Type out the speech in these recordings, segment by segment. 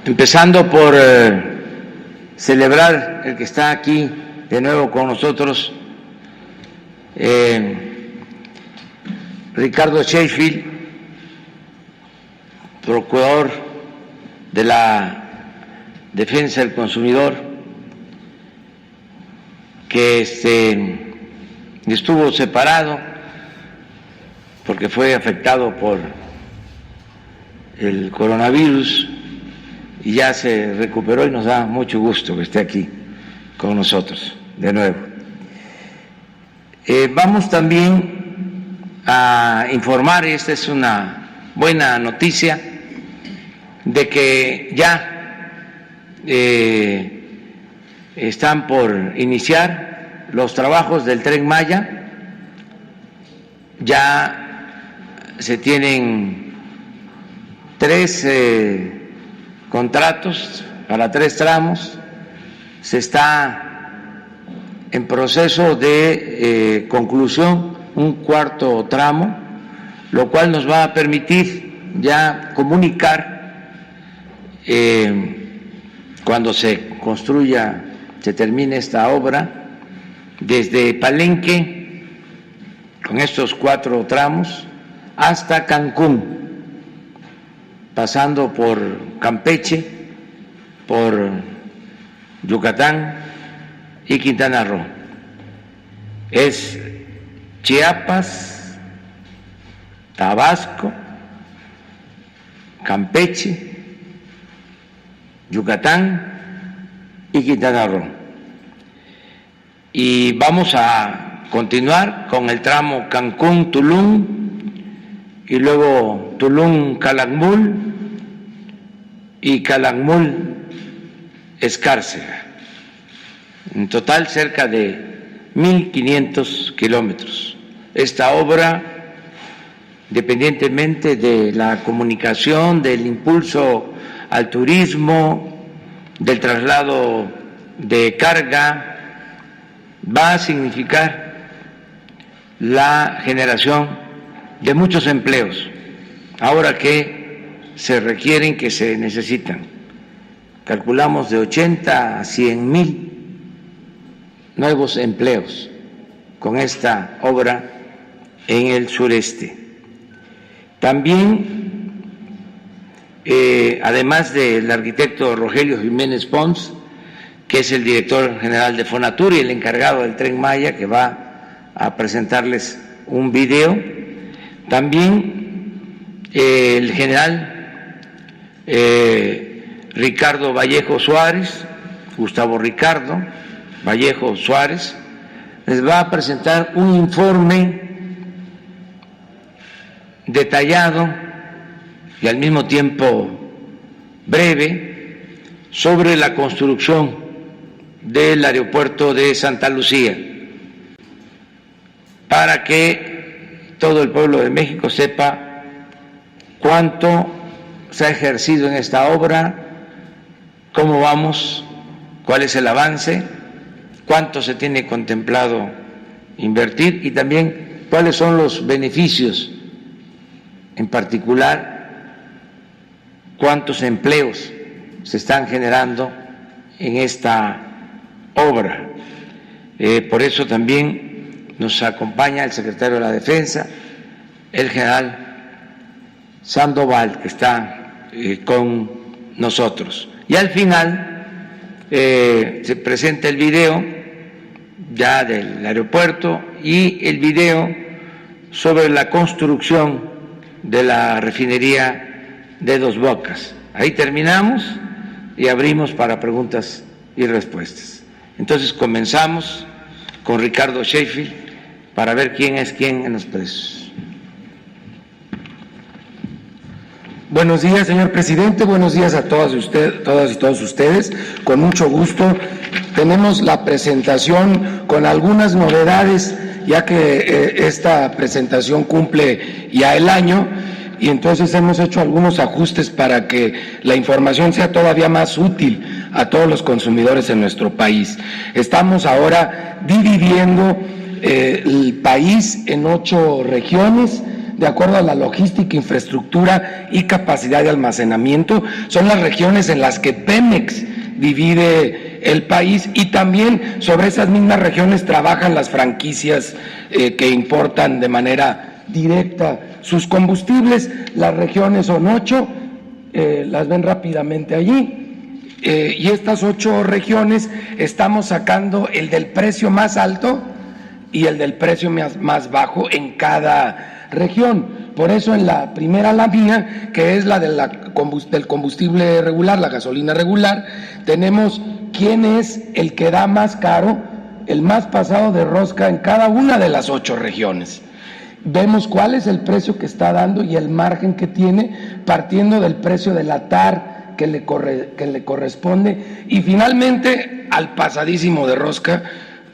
empezando por celebrar el que está aquí de nuevo con nosotros, Ricardo Sheffield, procurador de la Defensa del Consumidor, que estuvo separado porque fue afectado por el coronavirus y ya se recuperó y nos da mucho gusto que esté aquí con nosotros de nuevo. Vamos también a informar, y esta es una buena noticia, de que ya están por iniciar los trabajos del Tren Maya. Ya se tienen 3 contratos para 3 tramos, se está en proceso de conclusión un 4.º tramo, lo cual nos va a permitir ya comunicar cuando se construya, se termine esta obra, desde Palenque, con estos 4 tramos, hasta Cancún, pasando por Campeche, por Yucatán y Quintana Roo. Es Chiapas, Tabasco, Campeche, Yucatán y Quintana Roo. Y vamos a continuar con el tramo Cancún-Tulum y luego Tulum-Calakmul y Calakmul-Escárcega. En total cerca de 1.500 kilómetros. Esta obra, independientemente de la comunicación, del impulso al turismo, del traslado de carga, va a significar la generación de muchos empleos, ahora que se requieren, que se necesitan. Calculamos de 80 a 100.000 nuevos empleos con esta obra en el sureste. También, además del arquitecto Rogelio Jiménez Pons, que es el director general de Fonatur y el encargado del Tren Maya, que va a presentarles un video, también el general Ricardo Vallejo Suárez, Gustavo Ricardo Vallejo Suárez, les va a presentar un informe detallado y al mismo tiempo breve sobre la construcción del aeropuerto de Santa Lucía, para que todo el pueblo de México sepa cuánto se ha ejercido en esta obra, cómo vamos, cuál es el avance, cuánto se tiene contemplado invertir y también cuáles son los beneficios, en particular cuántos empleos se están generando en esta obra. Por eso también nos acompaña el secretario de la Defensa, el general Sandoval, que está con nosotros. Y al final se presenta el video ya del aeropuerto y el video sobre la construcción de la refinería de Dos Bocas. Ahí terminamos y abrimos para preguntas y respuestas. Entonces comenzamos con Ricardo Sheffield para ver quién es quién en los precios. Buenos días, señor presidente. Buenos días a todas y todos ustedes. Con mucho gusto tenemos la presentación con algunas novedades, ya que esta presentación cumple ya el año y entonces hemos hecho algunos ajustes para que la información sea todavía más útil a todos los consumidores en nuestro país. Estamos ahora dividiendo el país en 8 regiones de acuerdo a la logística, infraestructura y capacidad de almacenamiento. Son las regiones en las que Pemex divide el país, y también sobre esas mismas regiones trabajan las franquicias que importan de manera directa sus combustibles. Las regiones son 8, las ven rápidamente allí. Y estas 8 regiones estamos sacando el del precio más alto y el del precio más bajo en cada región. Por eso en la primera lámina, que es la del combustible regular, la gasolina regular, tenemos quién es el que da más caro, el más pasado de rosca en cada una de las 8 regiones. Vemos cuál es el precio que está dando y el margen que tiene, partiendo del precio de la TAR que le corresponde, y finalmente al pasadísimo de rosca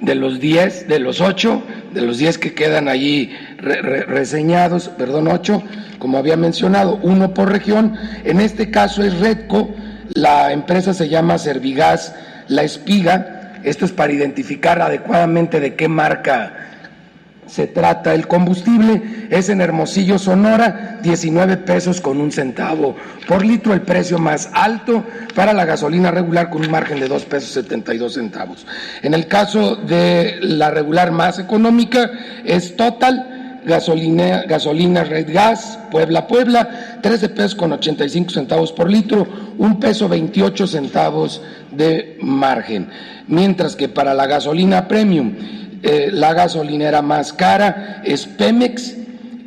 de los 10, de los 8, de los 10 que quedan allí reseñados, 8, como había mencionado, 1 por región. En este caso es Redco, la empresa se llama Servigas La Espiga. Esto es para identificar adecuadamente de qué marca se trata el combustible. Es en Hermosillo, Sonora, 19 pesos con 1 centavo por litro, el precio más alto para la gasolina regular, con un margen de 2 pesos 72 centavos. En el caso de la regular más económica es Total, gasolina Red Gas, Puebla, 13 pesos con 85 centavos por litro, 1 peso 28 centavos de margen. Mientras que para la gasolina premium, la gasolinera más cara es Pemex,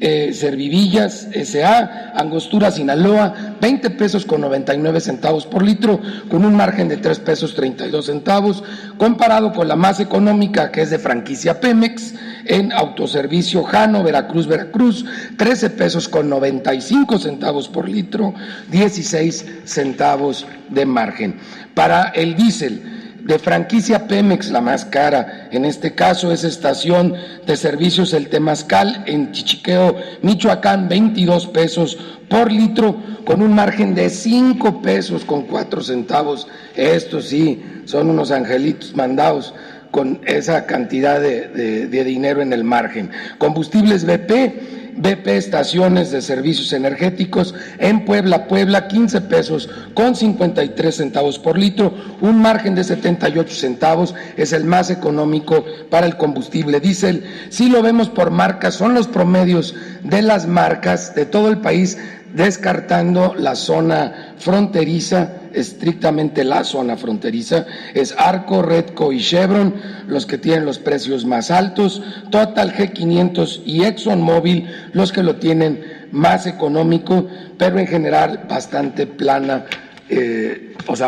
Servivillas S.A., Angostura, Sinaloa, 20 pesos con 99 centavos por litro, con un margen de 3 pesos 32 centavos, comparado con la más económica, que es de franquicia Pemex, en Autoservicio Jano, Veracruz, 13 pesos con 95 centavos por litro, 16 centavos de margen. Para el diésel de franquicia Pemex, la más cara, en este caso es Estación de Servicios El Temazcal en Chichiqueo, Michoacán, 22 pesos por litro, con un margen de 5 pesos con 4 centavos. Estos sí son unos angelitos mandados con esa cantidad de dinero en el margen. Combustibles BP Estaciones de Servicios Energéticos en Puebla, 15 pesos con 53 centavos por litro, un margen de 78 centavos, es el más económico para el combustible diésel. Si lo vemos por marcas, son los promedios de las marcas de todo el país, descartando la zona fronteriza, estrictamente la zona fronteriza. Es Arco, Redco y Chevron los que tienen los precios más altos, Total, G500 y ExxonMobil los que lo tienen más económico, pero en general bastante plana,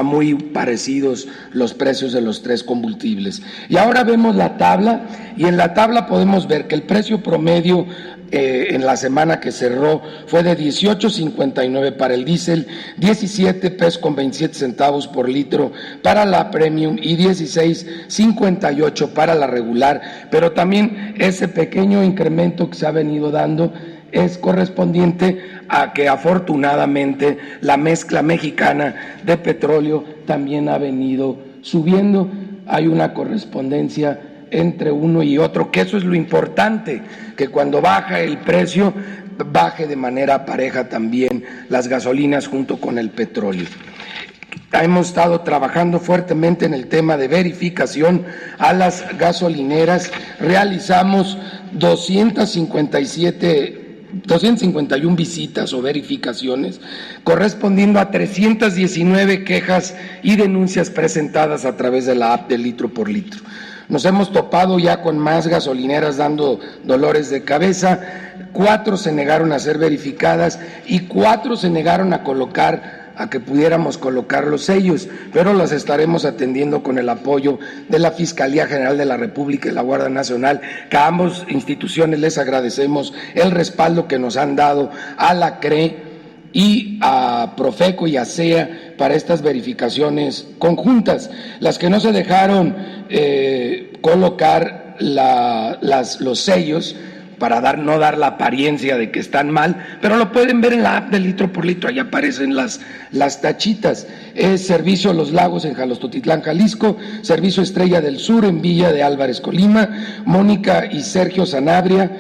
muy parecidos los precios de los 3 combustibles. Y ahora vemos la tabla, y en la tabla podemos ver que el precio promedio en la semana que cerró fue de 18.59 para el diésel, 17 pesos con 27 centavos por litro para la premium y 16.58 para la regular, pero también ese pequeño incremento que se ha venido dando es correspondiente a que afortunadamente la mezcla mexicana de petróleo también ha venido subiendo. Hay una correspondencia entre uno y otro, que eso es lo importante, que cuando baja el precio, baje de manera pareja también las gasolinas junto con el petróleo. Hemos estado trabajando fuertemente en el tema de verificación a las gasolineras. Realizamos 251 visitas o verificaciones, correspondiendo a 319 quejas y denuncias presentadas a través de la app de Litro por Litro. Nos hemos topado ya con más gasolineras dando dolores de cabeza. 4 se negaron a ser verificadas y 4 se negaron a que pudiéramos colocar los sellos, pero las estaremos atendiendo con el apoyo de la Fiscalía General de la República y la Guardia Nacional, que a ambas instituciones les agradecemos el respaldo que nos han dado a la CRE y a Profeco y a SEA para estas verificaciones conjuntas. Las que no se dejaron colocar los sellos para no dar la apariencia de que están mal, pero lo pueden ver en la app de Litro por Litro, ahí aparecen las tachitas. Es Servicio Los Lagos en Jalostotitlán, Jalisco, Servicio Estrella del Sur en Villa de Álvarez, Colima, Mónica y Sergio Sanabria,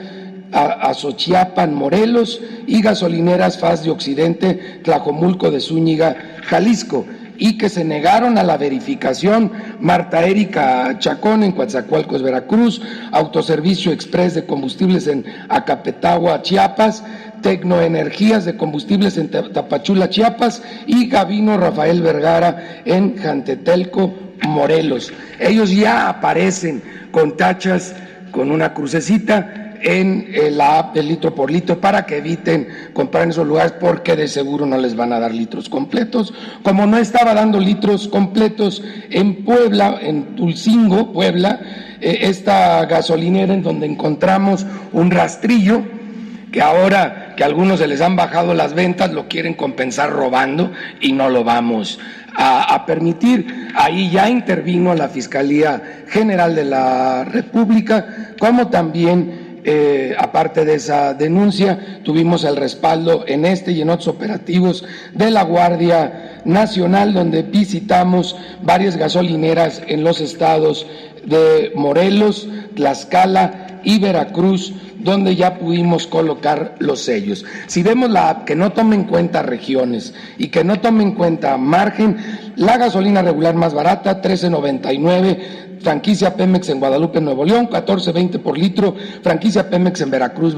Azochiapan, Morelos, y gasolineras FAS de Occidente, Tlajomulco de Zúñiga, Jalisco, y que se negaron a la verificación Marta Erika Chacón en Coatzacoalcos, Veracruz, Autoservicio Express de Combustibles en Acapetagua, Chiapas, Tecnoenergías de Combustibles en Tapachula, Chiapas, y Gavino Rafael Vergara en Jantetelco, Morelos. Ellos ya aparecen con tachas, con una crucecita en la app de litro por litro para que eviten comprar en esos lugares, porque de seguro no les van a dar litros completos, como no estaba dando litros completos en Puebla, en Tulcingo, Puebla, esta gasolinera en donde encontramos un rastrillo que ahora que a algunos se les han bajado las ventas lo quieren compensar robando, y no lo vamos a permitir. Ahí ya intervino la Fiscalía General de la República, como también aparte de esa denuncia, tuvimos el respaldo en este y en otros operativos de la Guardia Nacional, donde visitamos varias gasolineras en los estados de Morelos, Tlaxcala y Veracruz, donde ya pudimos colocar los sellos. Si vemos la app que no tome en cuenta regiones y que no tome en cuenta margen, la gasolina regular más barata, 13.99, franquicia Pemex en Guadalupe, Nuevo León, 14.20 por litro, franquicia Pemex en Veracruz,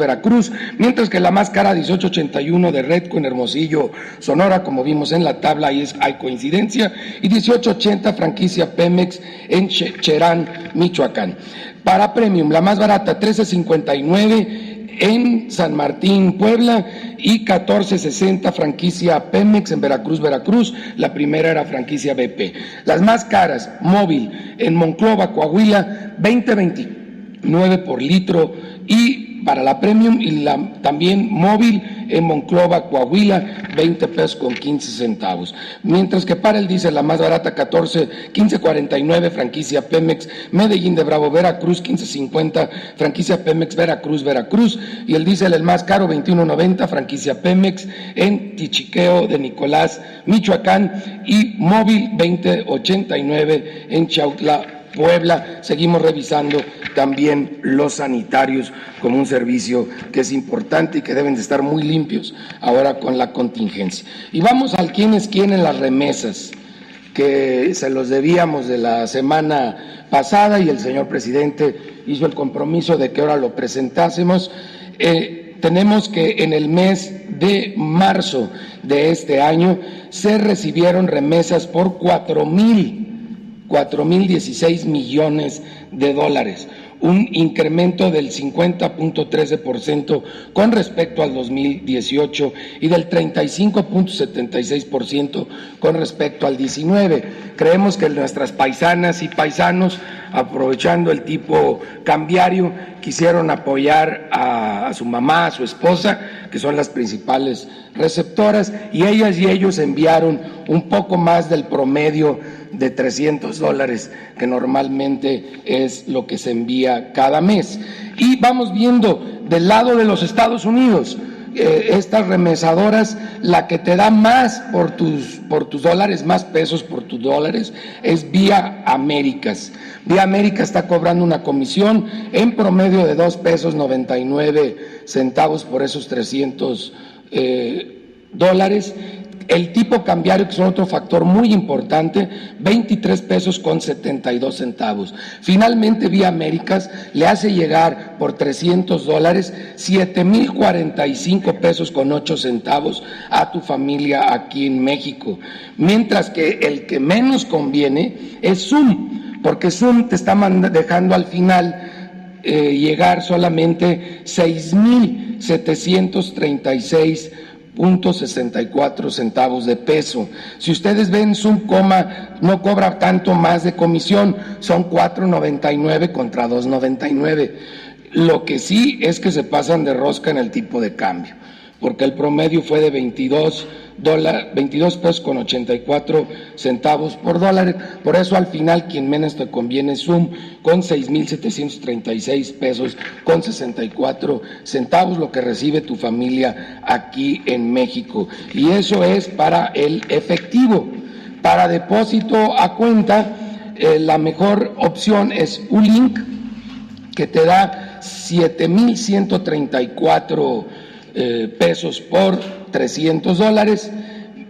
mientras que la más cara, 18.81 de Redco en Hermosillo, Sonora, como vimos en la tabla, ahí hay coincidencia, y 18.80 franquicia Pemex en Cherán, Michoacán. Para Premium, la más barata, 13.59 en San Martín, Puebla, y 14.60 franquicia Pemex en Veracruz, la primera era franquicia BP. Las más caras, Móvil en Monclova, Coahuila, 20.29 por litro, y para la Premium, y también Móvil en Monclova, Coahuila, 20 pesos con 15 centavos. Mientras que para el diésel, la más barata, 15.49, franquicia Pemex, Medellín de Bravo, Veracruz, 15.50, franquicia Pemex, Veracruz, y el diésel el más caro, 21.90, franquicia Pemex, en Tichiqueo de Nicolás, Michoacán, y Móvil, 20.89 en Chautla, Puebla. Seguimos revisando también los sanitarios como un servicio que es importante y que deben de estar muy limpios ahora con la contingencia. Y vamos al quién es quién en las remesas, que se los debíamos de la semana pasada y el señor presidente hizo el compromiso de que ahora lo presentásemos. Tenemos que en el mes de marzo de este año se recibieron remesas por 4.016 millones de dólares, un incremento del 50.13% con respecto al 2018 y del 35.76% con respecto al 19. Creemos que nuestras paisanas y paisanos, aprovechando el tipo cambiario, quisieron apoyar a su mamá, a su esposa, que son las principales receptoras, y ellas y ellos enviaron un poco más del promedio de $300, que normalmente es lo que se envía cada mes. Y vamos viendo del lado de los Estados Unidos, estas remesadoras, la que te da más por tus dólares, más pesos por tus dólares, es Vía Américas. Vía América está cobrando una comisión en promedio de $2.99 por esos $300. El tipo cambiario, que es otro factor muy importante, 23 pesos con 72 centavos. Finalmente, Vía Américas le hace llegar por $300 7.045 pesos con 8 centavos a tu familia aquí en México. Mientras que el que menos conviene es Zoom, porque Zoom te está dejando al final llegar solamente 6.736.64 centavos de peso. Si ustedes ven, Zoom no cobra tanto más de comisión, son $4.99 contra $2.99. Lo que sí es que se pasan de rosca en el tipo de cambio, porque el promedio fue de 22 pesos con 84 centavos por dólar. Por eso al final quien menos te conviene es Zoom, con 6.736 pesos con 64 centavos, lo que recibe tu familia aquí en México. Y eso es para el efectivo. Para depósito a cuenta, la mejor opción es Ulink, que te da $7,134 pesos por $300,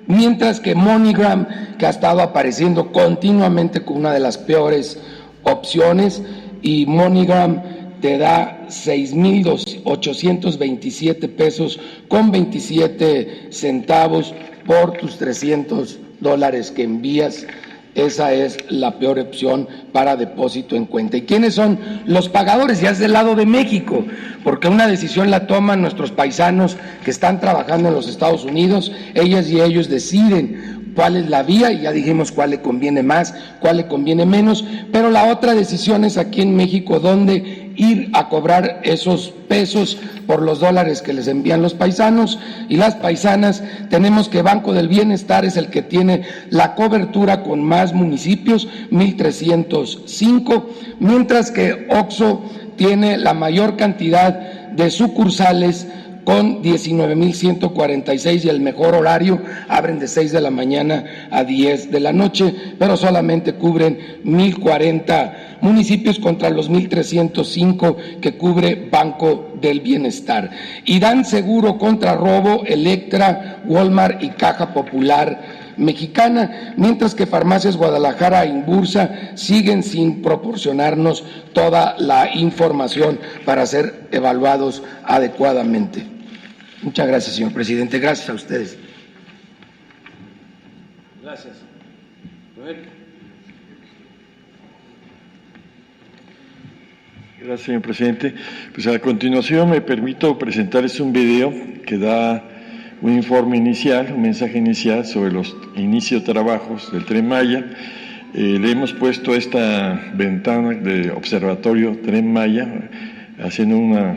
mientras que MoneyGram, que ha estado apareciendo continuamente como una de las peores opciones, y MoneyGram te da 6,827 pesos con 27 centavos por tus $300 que envías. Esa es la peor opción para depósito en cuenta. ¿Y quiénes son los pagadores? Ya es del lado de México, porque una decisión la toman nuestros paisanos que están trabajando en los Estados Unidos. Ellas y ellos deciden cuál es la vía, y ya dijimos cuál le conviene más, cuál le conviene menos, pero la otra decisión es aquí en México, dónde ir a cobrar esos pesos por los dólares que les envían los paisanos y las paisanas. Tenemos que Banco del Bienestar es el que tiene la cobertura con más municipios, 1,305, mientras que OXXO tiene la mayor cantidad de sucursales con 19,146, y el mejor horario, abren de 6 de la mañana a 10 de la noche, pero solamente cubren 1,040 municipios contra los 1,305 que cubre Banco del Bienestar. Y dan seguro contra robo Electra, Walmart y Caja Popular Mexicana, mientras que Farmacias Guadalajara e Inbursa siguen sin proporcionarnos toda la información para ser evaluados adecuadamente. Muchas gracias, señor presidente. Gracias a ustedes. Gracias. Gracias, señor presidente. Pues a continuación me permito presentarles un video que da un informe inicial, un mensaje inicial sobre los inicios de trabajos del Tren Maya. Le hemos puesto esta ventana de observatorio Tren Maya, haciendo una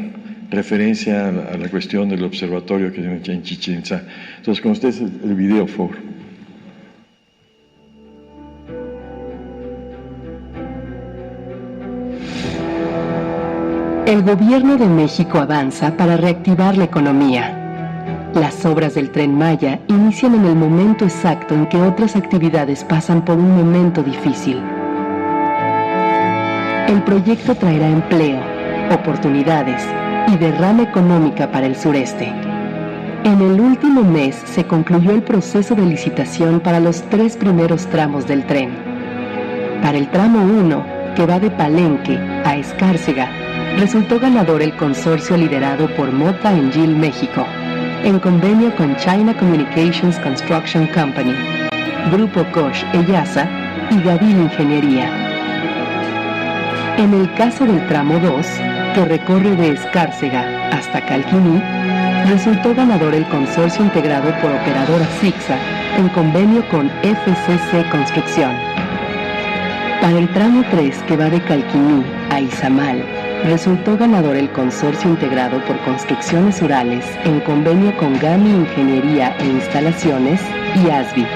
referencia a la cuestión del observatorio que tiene aquí en Chichén Itzá. Entonces, con ustedes el video, por favor. El Gobierno de México avanza para reactivar la economía. Las obras del Tren Maya inician en el momento exacto en que otras actividades pasan por un momento difícil. El proyecto traerá empleo, oportunidades y derrama económica para el sureste. En el último mes se concluyó el proceso de licitación para los 3 primeros tramos del tren. Para el tramo 1, que va de Palenque a Escárcega, resultó ganador el consorcio liderado por Mota Engil México, en convenio con China Communications Construction Company, Grupo Koch Eyasa y Gavil Ingeniería. En el caso del tramo 2, que recorre de Escárcega hasta Calquiní, resultó ganador el consorcio integrado por Operadora Sixa, en convenio con FCC Construcción. Para el tramo 3, que va de Calquiní a Izamal, resultó ganador el consorcio integrado por Construcciones Urales, en convenio con GAMI Ingeniería e Instalaciones y ASBI.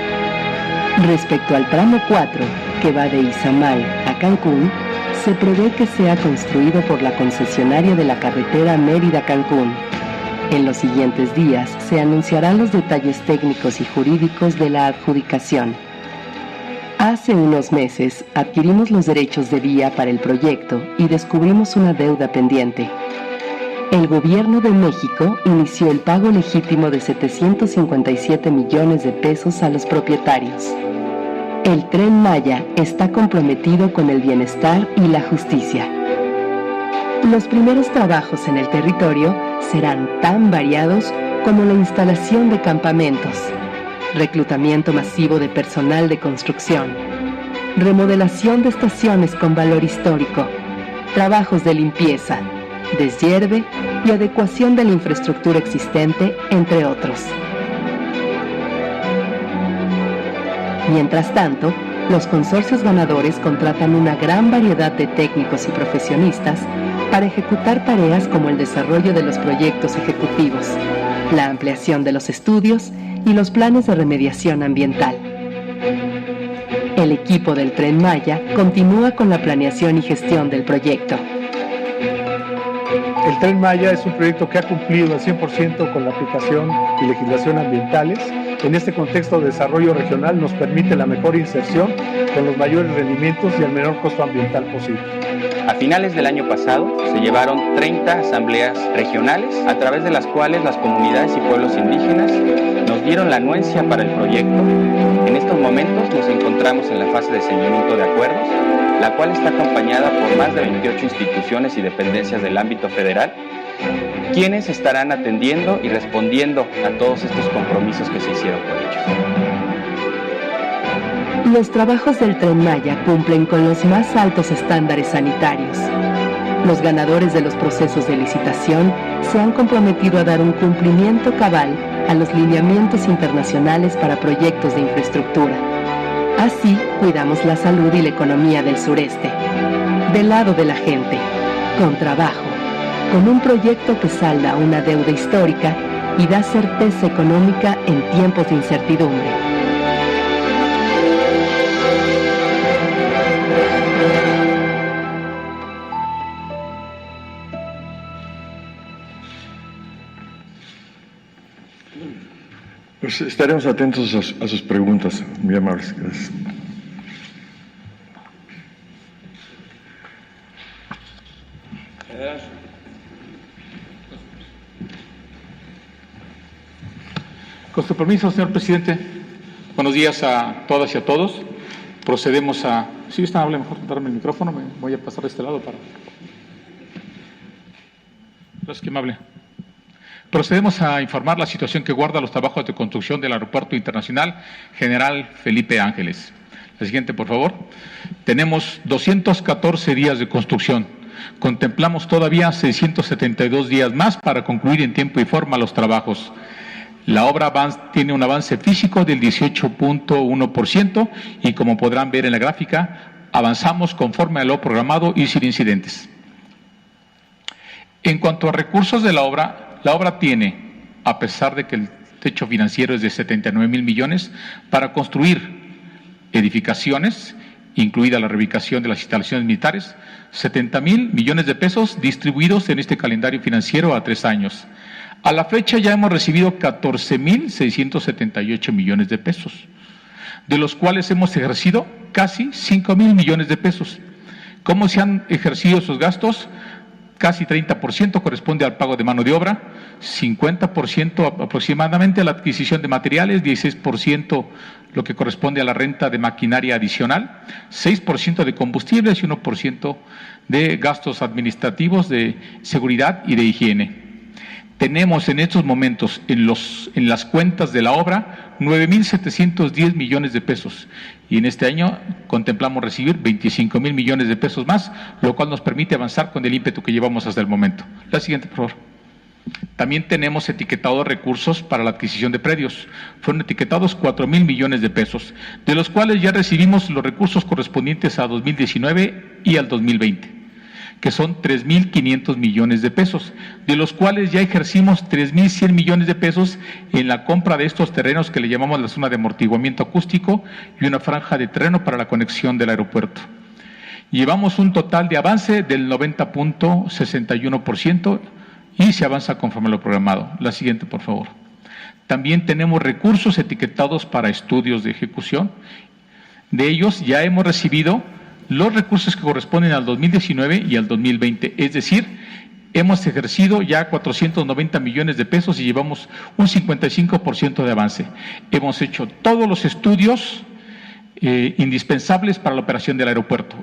Respecto al tramo 4, que va de Izamal a Cancún, se prevé que sea construido por la concesionaria de la carretera Mérida-Cancún. En los siguientes días se anunciarán los detalles técnicos y jurídicos de la adjudicación. Hace unos meses adquirimos los derechos de vía para el proyecto y descubrimos una deuda pendiente. El Gobierno de México inició el pago legítimo de 757 millones de pesos a los propietarios. El Tren Maya está comprometido con el bienestar y la justicia. Los primeros trabajos en el territorio serán tan variados como la instalación de campamentos, reclutamiento masivo de personal de construcción, remodelación de estaciones con valor histórico, trabajos de limpieza, deshierve y adecuación de la infraestructura existente, entre otros. Mientras tanto, los consorcios ganadores contratan una gran variedad de técnicos y profesionistas para ejecutar tareas como el desarrollo de los proyectos ejecutivos, la ampliación de los estudios y los planes de remediación ambiental. El equipo del Tren Maya continúa con la planeación y gestión del proyecto. El Tren Maya es un proyecto que ha cumplido al 100% con la aplicación y legislación ambientales. En este contexto de desarrollo regional nos permite la mejor inserción con los mayores rendimientos y el menor costo ambiental posible. A finales del año pasado se llevaron 30 asambleas regionales, a través de las cuales las comunidades y pueblos indígenas nos dieron la anuencia para el proyecto. En estos momentos nos encontramos en la fase de seguimiento de acuerdos, la cual está acompañada por más de 28 instituciones y dependencias del ámbito federal, quienes estarán atendiendo y respondiendo a todos estos compromisos que se hicieron con ellos. Los trabajos del Tren Maya cumplen con los más altos estándares sanitarios. Los ganadores de los procesos de licitación se han comprometido a dar un cumplimiento cabal a los lineamientos internacionales para proyectos de infraestructura. Así cuidamos la salud y la economía del sureste. Del lado de la gente, con trabajo, con un proyecto que salda una deuda histórica y da certeza económica en tiempos de incertidumbre. Pues estaremos atentos a sus preguntas. Muy amables. Gracias. Con su permiso, señor presidente, buenos días a todas y a todos. Procedemos a... Si es tan amable, mejor darme el micrófono, me voy a pasar de este lado para... Gracias, que amable. Procedemos a informar la situación que guarda los trabajos de construcción del Aeropuerto Internacional General Felipe Ángeles. La siguiente, por favor. Tenemos 214 días de construcción. Contemplamos todavía 672 días más para concluir en tiempo y forma los trabajos. La obra tiene un avance físico del 18.1% y, como podrán ver en la gráfica, avanzamos conforme a lo programado y sin incidentes. En cuanto a recursos de la obra tiene, a pesar de que el techo financiero es de 79,000 millones, para construir edificaciones, incluida la reubicación de las instalaciones militares, 70,000 millones de pesos distribuidos en este calendario financiero a 3 años. A la fecha ya hemos recibido 14,678 millones de pesos, de los cuales hemos ejercido casi 5,000 millones de pesos. ¿Cómo se han ejercido esos gastos? Casi 30% corresponde al pago de mano de obra, 50% aproximadamente a la adquisición de materiales, 16% lo que corresponde a la renta de maquinaria adicional, 6% de combustibles y 1% de gastos administrativos de seguridad y de higiene. Tenemos en estos momentos en las cuentas de la obra 9,710 millones de pesos y en este año contemplamos recibir 25,000 millones de pesos más, lo cual nos permite avanzar con el ímpetu que llevamos hasta el momento. La siguiente, por favor. También tenemos etiquetados recursos para la adquisición de predios. Fueron etiquetados 4,000 millones de pesos, de los cuales ya recibimos los recursos correspondientes a 2019 y al 2020. Que son 3,500 millones de pesos, de los cuales ya ejercimos 3,100 millones de pesos en la compra de estos terrenos que le llamamos la zona de amortiguamiento acústico y una franja de terreno para la conexión del aeropuerto. Llevamos un total de avance del 90.61% y se avanza conforme a lo programado. La siguiente, por favor. También tenemos recursos etiquetados para estudios de ejecución. De ellos ya hemos recibido los recursos que corresponden al 2019 y al 2020, es decir, hemos ejercido ya 490 millones de pesos y llevamos un 55% de avance. Hemos hecho todos los estudios indispensables para la operación del aeropuerto.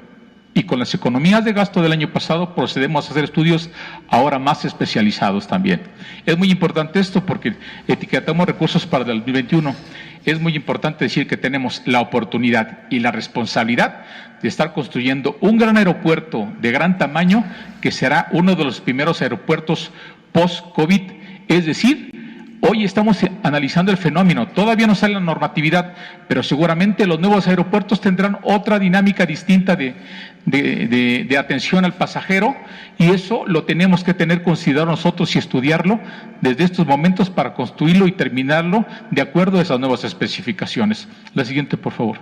Y con las economías de gasto del año pasado procedemos a hacer estudios ahora más especializados también. Es muy importante esto porque etiquetamos recursos para el 2021. Es muy importante decir que tenemos la oportunidad y la responsabilidad de estar construyendo un gran aeropuerto de gran tamaño que será uno de los primeros aeropuertos post-COVID. Es decir, hoy estamos analizando el fenómeno, todavía no sale la normatividad, pero seguramente los nuevos aeropuertos tendrán otra dinámica distinta de atención al pasajero y eso lo tenemos que tener considerado nosotros y estudiarlo desde estos momentos para construirlo y terminarlo de acuerdo a esas nuevas especificaciones. La siguiente, por favor.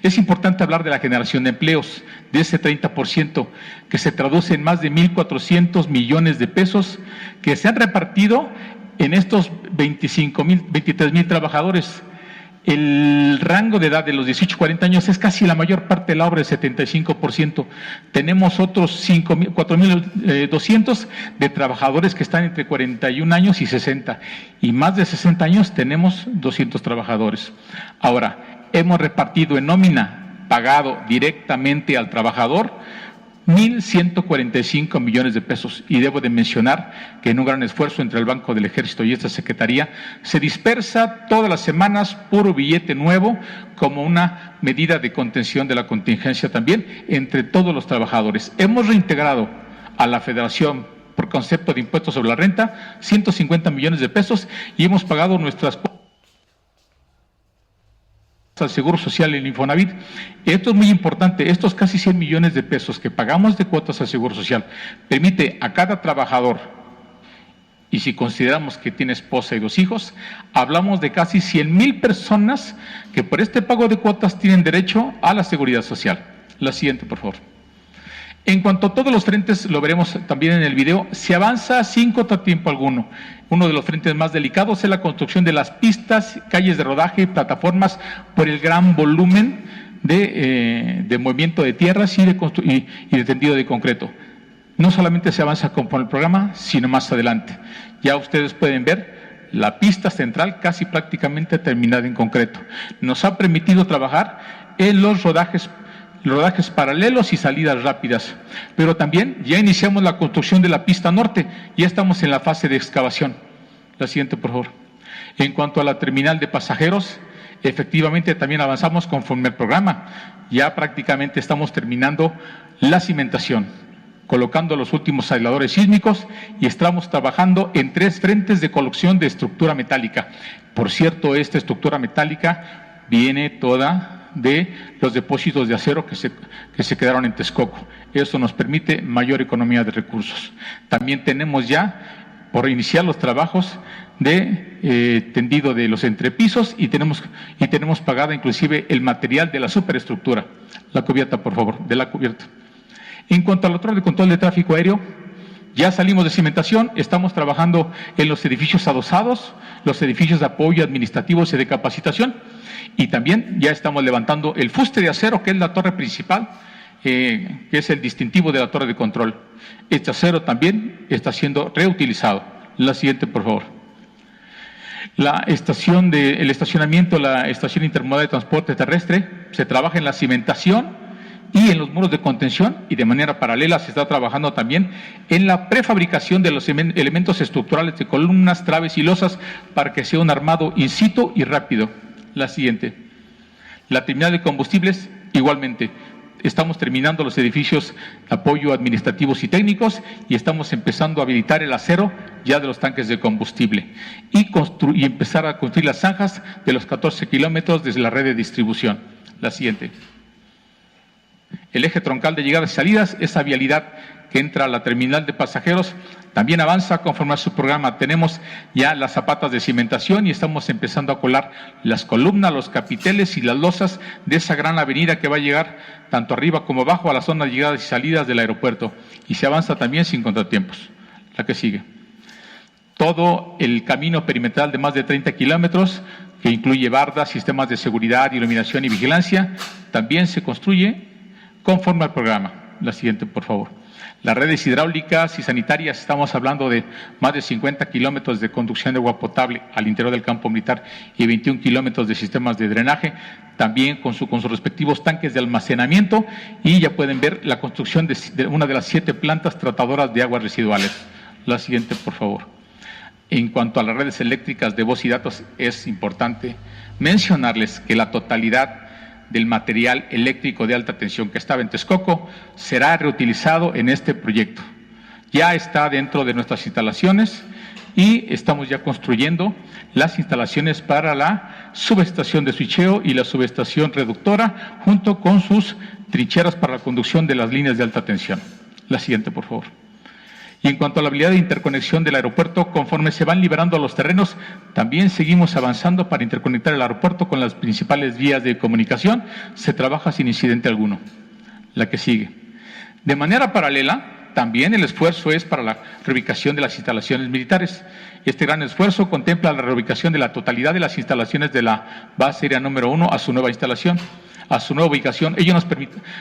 Es importante hablar de la generación de empleos, de ese 30% que se traduce en más de 1,400 millones de pesos que se han repartido en estos 23,000 trabajadores. El rango de edad de los 18 a 40 años es casi la mayor parte de la obra, el 75%. Tenemos otros 4.200 de trabajadores que están entre 41 años y 60. Y más de 60 años tenemos 200 trabajadores. Ahora, hemos repartido en nómina, pagado directamente al trabajador, 1.145 millones de pesos, y debo de mencionar que en un gran esfuerzo entre el Banco del Ejército y esta Secretaría se dispersa todas las semanas puro billete nuevo como una medida de contención de la contingencia también entre todos los trabajadores. Hemos reintegrado a la Federación por concepto de impuestos sobre la renta 150 millones de pesos y hemos pagado nuestras al Seguro Social y el Infonavit. Esto es muy importante, estos casi 100 millones de pesos que pagamos de cuotas al Seguro Social permite a cada trabajador, y si consideramos que tiene esposa y 2 hijos, hablamos de casi 100,000 personas que por este pago de cuotas tienen derecho a la seguridad social. La siguiente, por favor. En cuanto a todos los frentes, lo veremos también en el video, se avanza sin contratiempo alguno. Uno de los frentes más delicados es la construcción de las pistas, calles de rodaje, plataformas, por el gran volumen de movimiento de tierras y de tendido de concreto. No solamente se avanza con el programa, sino más adelante. Ya ustedes pueden ver la pista central casi prácticamente terminada en concreto. Nos ha permitido trabajar en los rodajes paralelos y salidas rápidas, pero también ya iniciamos la construcción de la pista norte, ya estamos en la fase de excavación. La siguiente, por favor. En cuanto a la terminal de pasajeros, efectivamente también avanzamos conforme al programa, ya prácticamente estamos terminando la cimentación, colocando los últimos aisladores sísmicos y estamos trabajando en 3 frentes de colocación de estructura metálica. Por cierto, esta estructura metálica viene toda de los depósitos de acero que se quedaron en Texcoco. Eso nos permite mayor economía de recursos. También tenemos ya por iniciar los trabajos de tendido de los entrepisos y tenemos pagada inclusive el material de la superestructura. La cubierta, por favor, de la cubierta. En cuanto a la torre de control de tráfico aéreo, ya salimos de cimentación, estamos trabajando en los edificios adosados, los edificios de apoyo administrativos y de capacitación, y también ya estamos levantando el fuste de acero, que es la torre principal, que es el distintivo de la torre de control. Este acero también está siendo reutilizado. La siguiente, por favor. El estacionamiento, la estación intermodal de transporte terrestre, se trabaja en la cimentación y en los muros de contención, y de manera paralela se está trabajando también en la prefabricación de los elementos estructurales de columnas, traves y losas para que sea un armado in situ y rápido. La siguiente. La terminal de combustibles, igualmente. Estamos terminando los edificios de apoyo administrativos y técnicos y estamos empezando a habilitar el acero ya de los tanques de combustible y empezar a construir las zanjas de los 14 kilómetros desde la red de distribución. La siguiente. El eje troncal de llegadas y salidas, esa vialidad que entra a la terminal de pasajeros, también avanza conforme a su programa. Tenemos ya las zapatas de cimentación y estamos empezando a colar las columnas, los capiteles y las losas de esa gran avenida que va a llegar tanto arriba como abajo a la zona de llegadas y salidas del aeropuerto. Y se avanza también sin contratiempos. La que sigue. Todo el camino perimetral de más de 30 kilómetros, que incluye bardas, sistemas de seguridad, iluminación y vigilancia, también se construye conforme al programa. La siguiente, por favor. Las redes hidráulicas y sanitarias, estamos hablando de más de 50 kilómetros de conducción de agua potable al interior del campo militar y 21 kilómetros de sistemas de drenaje, también con sus respectivos tanques de almacenamiento, y ya pueden ver la construcción de una de las 7 plantas tratadoras de aguas residuales. La siguiente, por favor. En cuanto a las redes eléctricas de voz y datos, es importante mencionarles que la totalidad del material eléctrico de alta tensión que estaba en Texcoco será reutilizado en este proyecto. Ya está dentro de nuestras instalaciones y estamos ya construyendo las instalaciones para la subestación de switcheo y la subestación reductora, junto con sus trincheras para la conducción de las líneas de alta tensión. La siguiente, por favor. Y en cuanto a la habilidad de interconexión del aeropuerto, conforme se van liberando los terrenos, también seguimos avanzando para interconectar el aeropuerto con las principales vías de comunicación. Se trabaja sin incidente alguno. La que sigue. De manera paralela, también el esfuerzo es para la reubicación de las instalaciones militares. Este gran esfuerzo contempla la reubicación de la totalidad de las instalaciones de la base aérea número 1 a su nueva instalación, a su nueva ubicación. Ello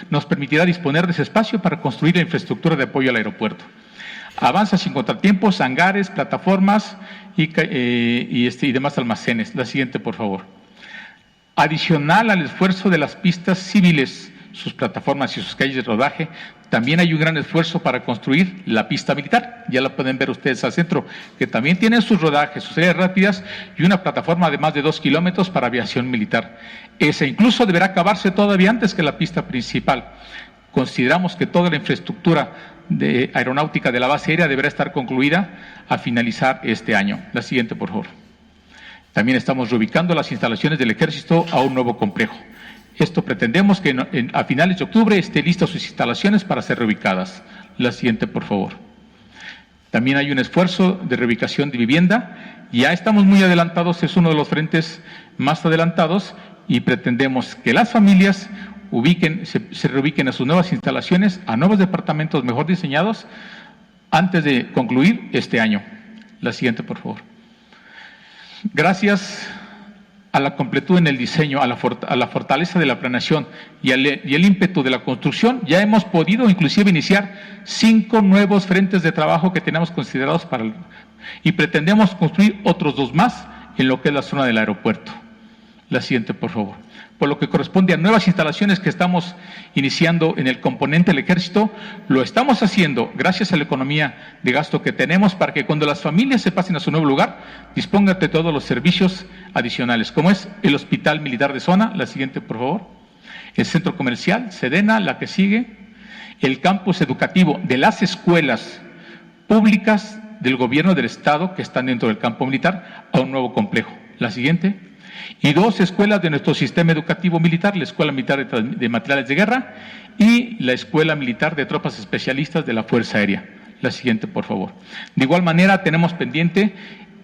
nos permitirá disponer de ese espacio para construir la infraestructura de apoyo al aeropuerto. Avanza sin contratiempos, hangares, plataformas y demás almacenes. La siguiente, por favor. Adicional al esfuerzo de las pistas civiles, sus plataformas y sus calles de rodaje, también hay un gran esfuerzo para construir la pista militar. Ya la pueden ver ustedes al centro, que también tiene sus rodajes, sus áreas rápidas y una plataforma de más de 2 kilómetros para aviación militar. Esa incluso deberá acabarse todavía antes que la pista principal. Consideramos que toda la infraestructura de aeronáutica de la base aérea deberá estar concluida a finalizar este año. La siguiente, por favor. También estamos reubicando las instalaciones del Ejército a un nuevo complejo. Esto pretendemos que a finales de octubre esté listas sus instalaciones para ser reubicadas. La siguiente, por favor. También hay un esfuerzo de reubicación de vivienda. Ya estamos muy adelantados, es uno de los frentes más adelantados y pretendemos que las familias se reubiquen a sus nuevas instalaciones, a nuevos departamentos mejor diseñados antes de concluir este año. La siguiente, por favor. Gracias a la completud en el diseño, a la fortaleza de la planeación y el ímpetu de la construcción, ya hemos podido inclusive iniciar 5 nuevos frentes de trabajo que tenemos considerados y pretendemos construir otros 2 más en lo que es la zona del aeropuerto. La siguiente, por favor. Por lo que corresponde a nuevas instalaciones que estamos iniciando en el componente del Ejército, lo estamos haciendo gracias a la economía de gasto que tenemos para que cuando las familias se pasen a su nuevo lugar, dispongan de todos los servicios adicionales, como es el Hospital Militar de Zona, la siguiente, por favor, el Centro Comercial, Sedena, la que sigue, el campus educativo de las escuelas públicas del gobierno del Estado que están dentro del campo militar a un nuevo complejo. La siguiente. Y 2 escuelas de nuestro sistema educativo militar, la Escuela Militar de Materiales de Guerra y la Escuela Militar de Tropas Especialistas de la Fuerza Aérea. La siguiente, por favor. De igual manera, tenemos pendiente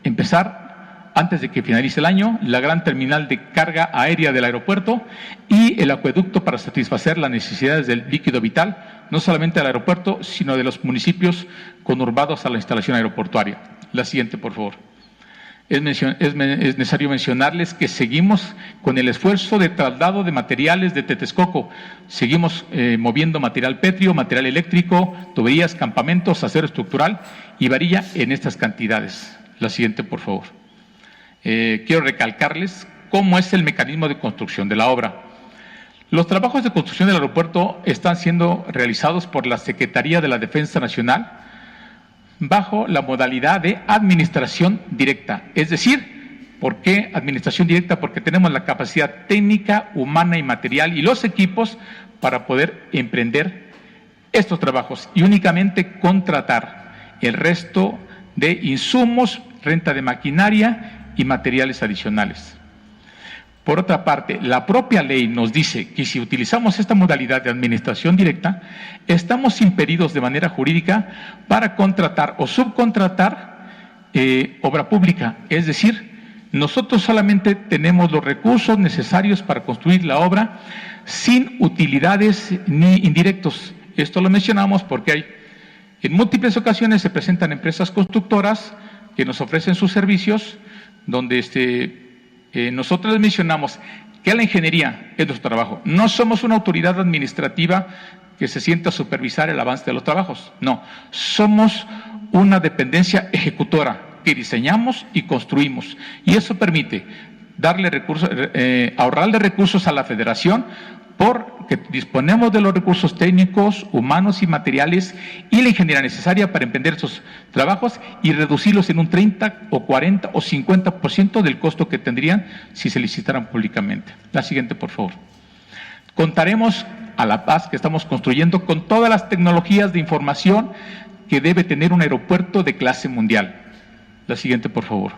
empezar, antes de que finalice el año, la gran terminal de carga aérea del aeropuerto y el acueducto para satisfacer las necesidades del líquido vital, no solamente del aeropuerto, sino de los municipios conurbados a la instalación aeroportuaria. La siguiente, por favor. Es necesario mencionarles que seguimos con el esfuerzo de traslado de materiales de Texcoco. Seguimos moviendo material pétreo, material eléctrico, tuberías, campamentos, acero estructural y varilla en estas cantidades. La siguiente, por favor. Quiero recalcarles cómo es el mecanismo de construcción de la obra. Los trabajos de construcción del aeropuerto están siendo realizados por la Secretaría de la Defensa Nacional bajo la modalidad de administración directa. Es decir, ¿por qué administración directa? Porque tenemos la capacidad técnica, humana y material y los equipos para poder emprender estos trabajos y únicamente contratar el resto de insumos, renta de maquinaria y materiales adicionales. Por otra parte, la propia ley nos dice que si utilizamos esta modalidad de administración directa, estamos impedidos de manera jurídica para contratar o subcontratar obra pública. Es decir, nosotros solamente tenemos los recursos necesarios para construir la obra sin utilidades ni indirectos. Esto lo mencionamos porque en múltiples ocasiones se presentan empresas constructoras que nos ofrecen sus servicios, donde nosotros les mencionamos que la ingeniería es nuestro trabajo. No somos una autoridad administrativa que se sienta a supervisar el avance de los trabajos. No, somos una dependencia ejecutora que diseñamos y construimos. Y eso permite ahorrarle recursos a la Federación porque disponemos de los recursos técnicos, humanos y materiales y la ingeniería necesaria para emprender estos trabajos y reducirlos en un 30 o 40 o 50% del costo que tendrían si se licitaran públicamente. La siguiente, por favor. Contaremos a la paz que estamos construyendo con todas las tecnologías de información que debe tener un aeropuerto de clase mundial. La siguiente, por favor.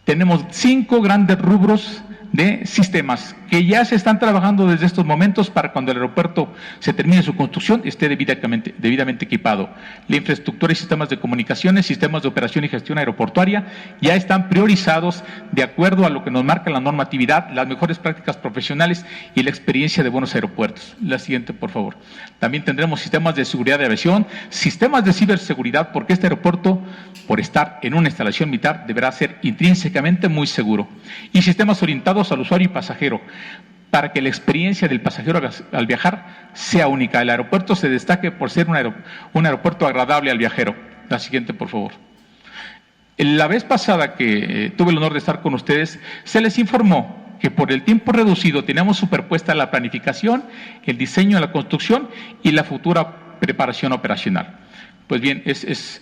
tenemos 5 grandes rubros de sistemas que ya se están trabajando desde estos momentos para cuando el aeropuerto se termine su construcción esté debidamente equipado. La infraestructura y sistemas de comunicaciones, sistemas de operación y gestión aeroportuaria ya están priorizados de acuerdo a lo que nos marca la normatividad, las mejores prácticas profesionales y la experiencia de buenos aeropuertos. La siguiente, por favor. También tendremos sistemas de seguridad de aviación, sistemas de ciberseguridad, porque este aeropuerto, por estar en una instalación militar, deberá ser intrínsecamente muy seguro. Y sistemas orientados al usuario y pasajero, para que la experiencia del pasajero al viajar sea única. El aeropuerto se destaque por ser un aeropuerto agradable al viajero. La siguiente, por favor. La vez pasada que tuve el honor de estar con ustedes, se les informó que por el tiempo reducido teníamos superpuesta la planificación, el diseño, la construcción y la futura preparación operacional. Pues bien, es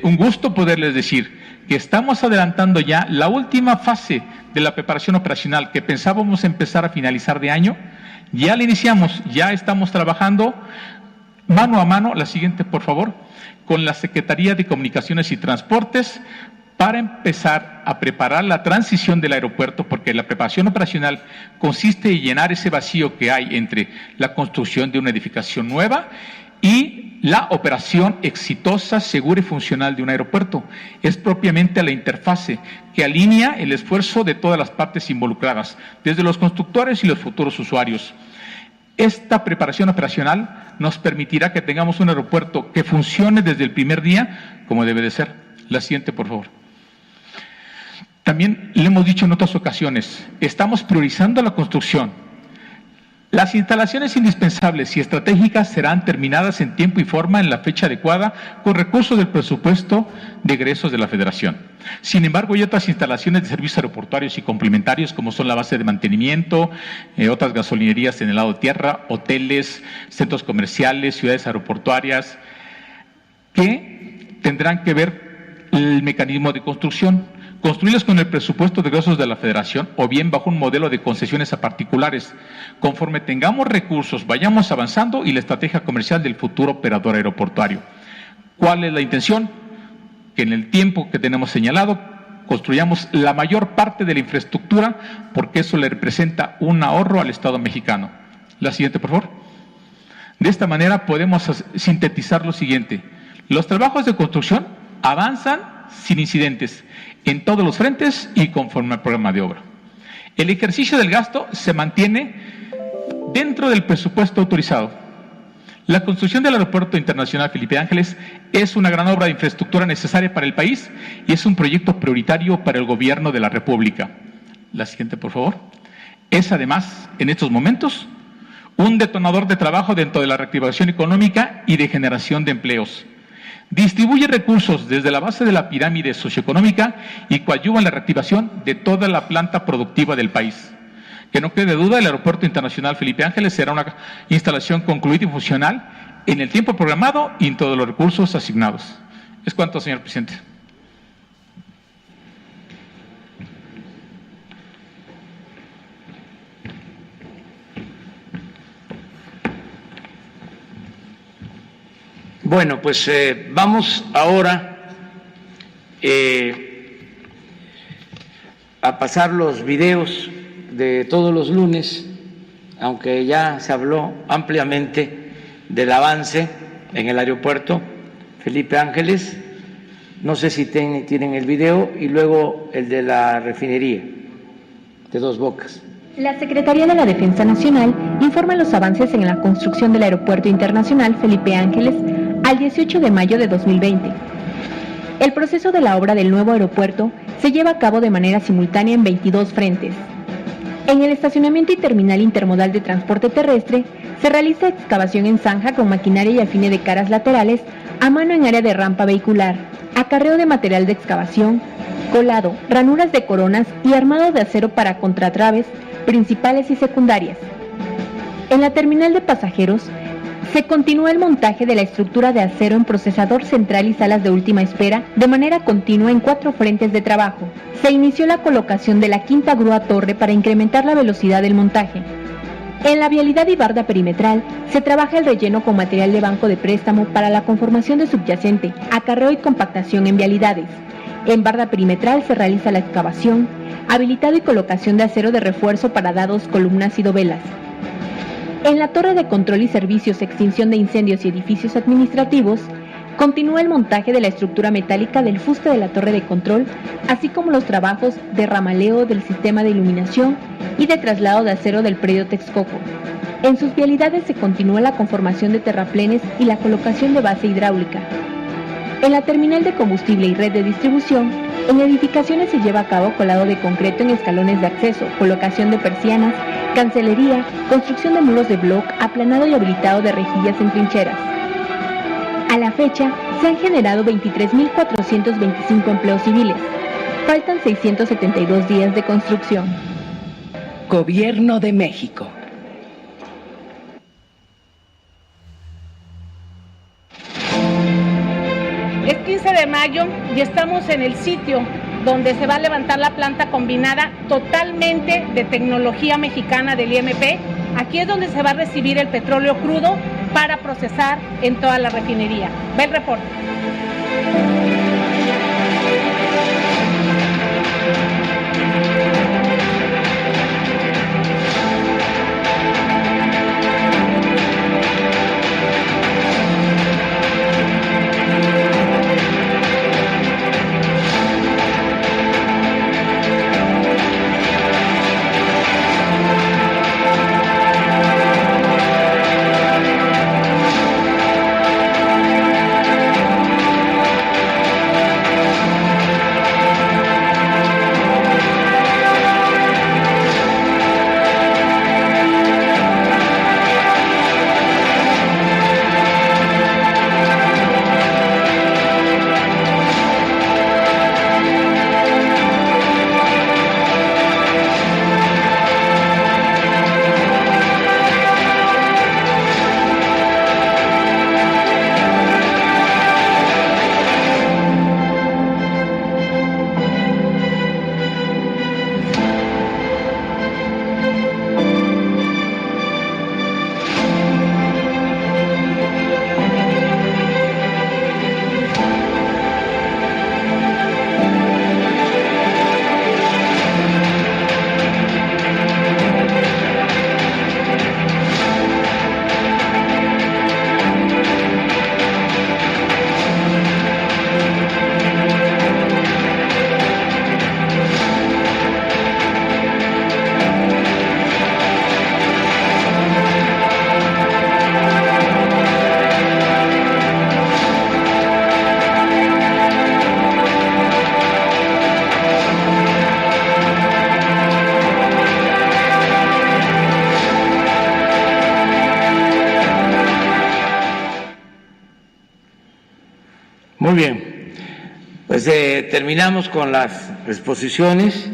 un gusto poderles decir que estamos adelantando ya la última fase de la preparación operacional que pensábamos empezar a finalizar de año. Ya la iniciamos, ya estamos trabajando mano a mano, la siguiente por favor, con la Secretaría de Comunicaciones y Transportes para empezar a preparar la transición del aeropuerto, porque la preparación operacional consiste en llenar ese vacío que hay entre la construcción de una edificación nueva y la operación exitosa, segura y funcional de un aeropuerto. Es propiamente la interfase que alinea el esfuerzo de todas las partes involucradas, desde los constructores y los futuros usuarios. Esta preparación operacional nos permitirá que tengamos un aeropuerto que funcione desde el primer día como debe de ser. La siguiente, por favor. También le hemos dicho en otras ocasiones, estamos priorizando la construcción. Las instalaciones indispensables y estratégicas serán terminadas en tiempo y forma en la fecha adecuada con recursos del presupuesto de egresos de la Federación. Sin embargo, hay otras instalaciones de servicios aeroportuarios y complementarios como son la base de mantenimiento, otras gasolinerías en el lado de tierra, hoteles, centros comerciales, ciudades aeroportuarias, que tendrán que ver el mecanismo de construcción. Construirlos con el presupuesto de egresos de la Federación o bien bajo un modelo de concesiones a particulares. Conforme tengamos recursos, vayamos avanzando y la estrategia comercial del futuro operador aeroportuario. ¿Cuál es la intención? Que en el tiempo que tenemos señalado construyamos la mayor parte de la infraestructura, porque eso le representa un ahorro al Estado mexicano. La siguiente, por favor. De esta manera podemos sintetizar lo siguiente. Los trabajos de construcción avanzan sin incidentes en todos los frentes y conforme al programa de obra. El ejercicio del gasto se mantiene dentro del presupuesto autorizado. La construcción del Aeropuerto Internacional Felipe Ángeles es una gran obra de infraestructura necesaria para el país y es un proyecto prioritario para el gobierno de la República. La siguiente, por favor. Es además, en estos momentos, un detonador de trabajo dentro de la reactivación económica y de generación de empleos. Distribuye recursos desde la base de la pirámide socioeconómica y coadyuva en la reactivación de toda la planta productiva del país. Que no quede duda, el Aeropuerto Internacional Felipe Ángeles será una instalación concluida y funcional en el tiempo programado y en todos los recursos asignados. Es cuanto, señor presidente. Bueno, pues vamos ahora a pasar los videos de todos los lunes, aunque ya se habló ampliamente del avance en el aeropuerto Felipe Ángeles. No sé si tienen el video y luego el de la refinería de Dos Bocas. La Secretaría de la Defensa Nacional informa los avances en la construcción del Aeropuerto Internacional Felipe Ángeles al 18 de mayo de 2020. El proceso de la obra del nuevo aeropuerto se lleva a cabo de manera simultánea en 22 frentes. En el estacionamiento y terminal intermodal de transporte terrestre se realiza excavación en zanja con maquinaria y afine de caras laterales a mano en área de rampa vehicular, acarreo de material de excavación, colado, ranuras de coronas y armado de acero para contratraves principales y secundarias. En la terminal de pasajeros se continúa el montaje de la estructura de acero en procesador central y salas de última espera de manera continua en 4 frentes de trabajo. Se inició la colocación de la quinta grúa torre para incrementar la velocidad del montaje. En la vialidad y barda perimetral se trabaja el relleno con material de banco de préstamo para la conformación de subyacente, acarreo y compactación en vialidades. En barda perimetral se realiza la excavación, habilitado y colocación de acero de refuerzo para dados, columnas y dovelas. En la torre de control y servicios, extinción de incendios y edificios administrativos, continúa el montaje de la estructura metálica del fuste de la torre de control, así como los trabajos de ramaleo del sistema de iluminación y de traslado de acero del predio Texcoco. En sus vialidades se continúa la conformación de terraplenes y la colocación de base hidráulica. En la terminal de combustible y red de distribución, en edificaciones se lleva a cabo colado de concreto en escalones de acceso, colocación de persianas, cancelería, construcción de muros de bloc, aplanado y habilitado de rejillas en trincheras. A la fecha, se han generado 23.425 empleos civiles. Faltan 672 días de construcción. Gobierno de México. Es 15 de mayo y estamos en el sitio donde se va a levantar la planta combinada totalmente de tecnología mexicana del IMP. Aquí es donde se va a recibir el petróleo crudo para procesar en toda la refinería. Ve el reporte. Muy bien, pues terminamos con las exposiciones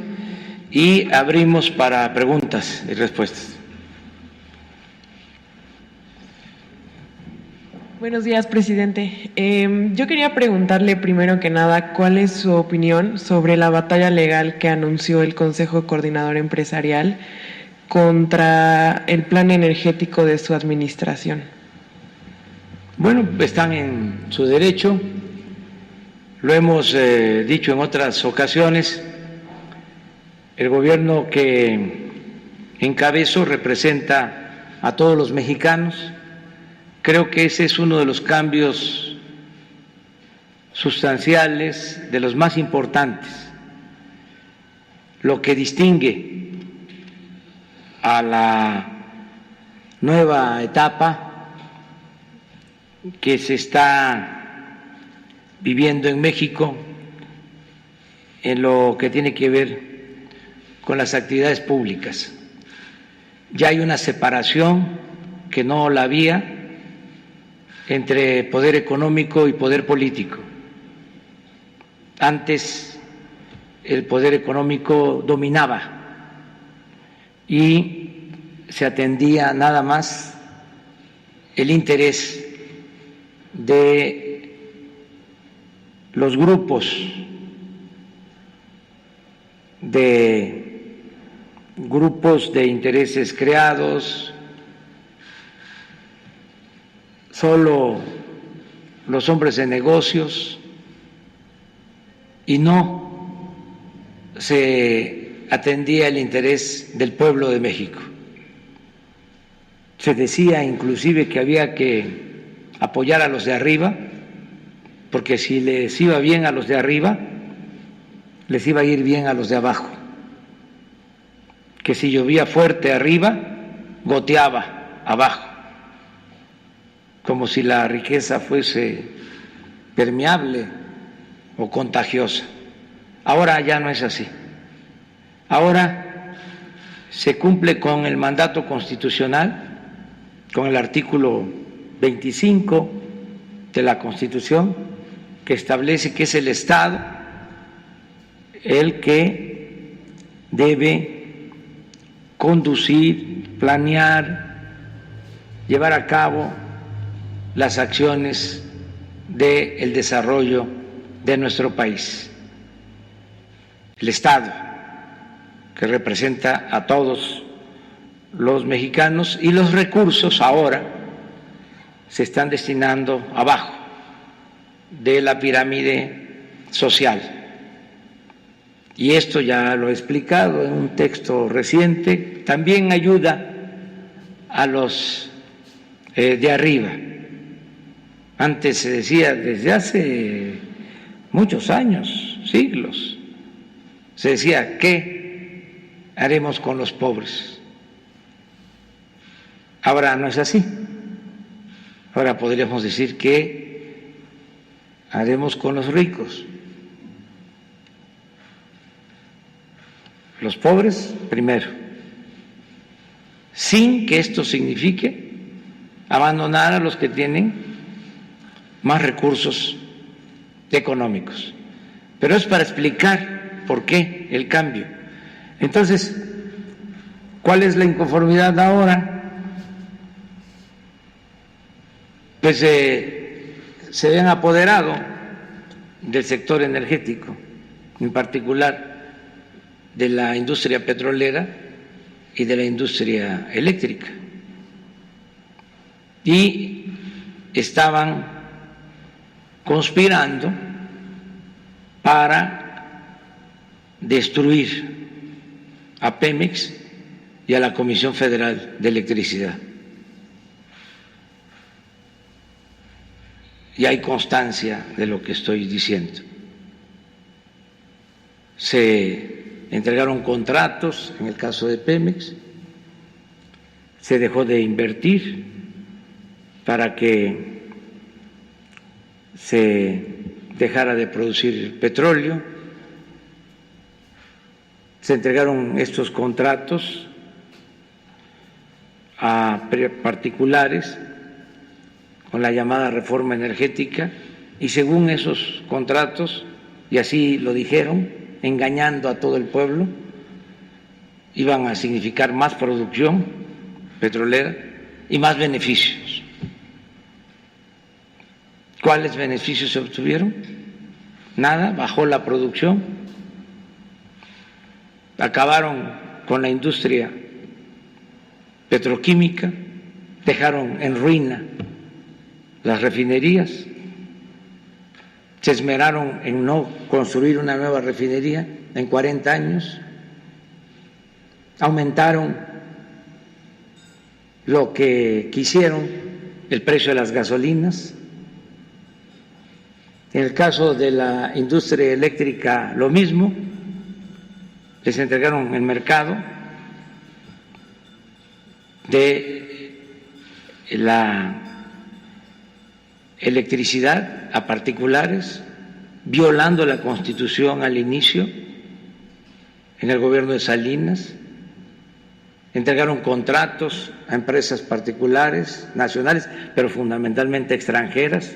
y abrimos para preguntas y respuestas. Buenos días, presidente. Yo quería preguntarle primero que nada cuál es su opinión sobre la batalla legal que anunció el Consejo Coordinador Empresarial contra el plan energético de su administración. Bueno, están en su derecho. Lo hemos dicho en otras ocasiones, el gobierno que encabezo representa a todos los mexicanos. Creo que ese es uno de los cambios sustanciales, de los más importantes, lo que distingue a la nueva etapa que se está viviendo en México en lo que tiene que ver con las actividades públicas. Ya hay una separación que no la había entre poder económico y poder político. Antes el poder económico dominaba y se atendía nada más el interés de los grupos de intereses creados. Solo los hombres de negocios y no se atendía el interés del pueblo de México. Se decía inclusive que había que apoyar a los de arriba, porque si les iba bien a los de arriba, les iba a ir bien a los de abajo. Que si llovía fuerte arriba, goteaba abajo, como si la riqueza fuese permeable o contagiosa. Ahora ya no es así. Ahora se cumple con el mandato constitucional, con el artículo 25 de la Constitución, que establece que es el Estado el que debe conducir, planear, llevar a cabo las acciones del desarrollo de nuestro país. El Estado, que representa a todos los mexicanos, y los recursos ahora se están destinando abajo de la pirámide social. Y esto ya lo he explicado en un texto reciente. También ayuda a los de arriba. Antes se decía, desde hace muchos años, siglos, se decía, ¿qué haremos con los pobres? Ahora no es así. Ahora podríamos decir, ¿qué haremos con los ricos? Los pobres primero, sin que esto signifique abandonar a los que tienen más recursos económicos. Pero es para explicar por qué el cambio. Entonces, ¿cuál es la inconformidad ahora? Pues se habían apoderado del sector energético, en particular de la industria petrolera y de la industria eléctrica, y estaban conspirando para destruir a Pemex y a la Comisión Federal de Electricidad. Y hay constancia de lo que estoy diciendo. Se entregaron contratos en el caso de Pemex, se dejó de invertir para que se dejara de producir petróleo, se entregaron estos contratos a particulares con la llamada reforma energética, y según esos contratos, y así lo dijeron, engañando a todo el pueblo, iban a significar más producción petrolera y más beneficios. ¿Cuáles beneficios se obtuvieron? Nada, bajó la producción, acabaron con la industria petroquímica, dejaron en ruina las refinerías, se esmeraron en no construir una nueva refinería en 40 años, aumentaron lo que quisieron, el precio de las gasolinas. En el caso de la industria eléctrica, lo mismo, les entregaron el mercado de la electricidad a particulares, violando la Constitución al inicio, en el gobierno de Salinas. Entregaron contratos a empresas particulares, nacionales, pero fundamentalmente extranjeras,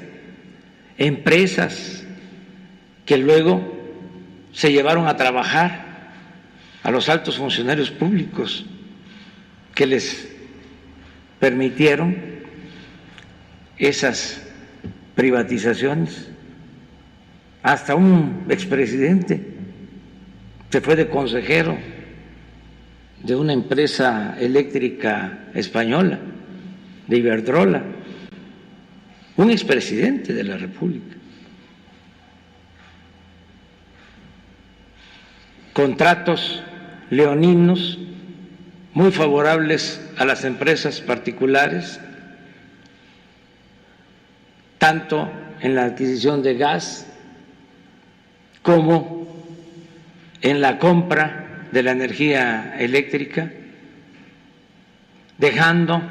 empresas que luego se llevaron a trabajar a los altos funcionarios públicos, que les permitieron esas privatizaciones. Hasta un expresidente se fue de consejero de una empresa eléctrica española, de Iberdrola, un expresidente de la República. contratos leoninos muy favorables a las empresas particulares, tanto en la adquisición de gas como en la compra de la energía eléctrica, dejando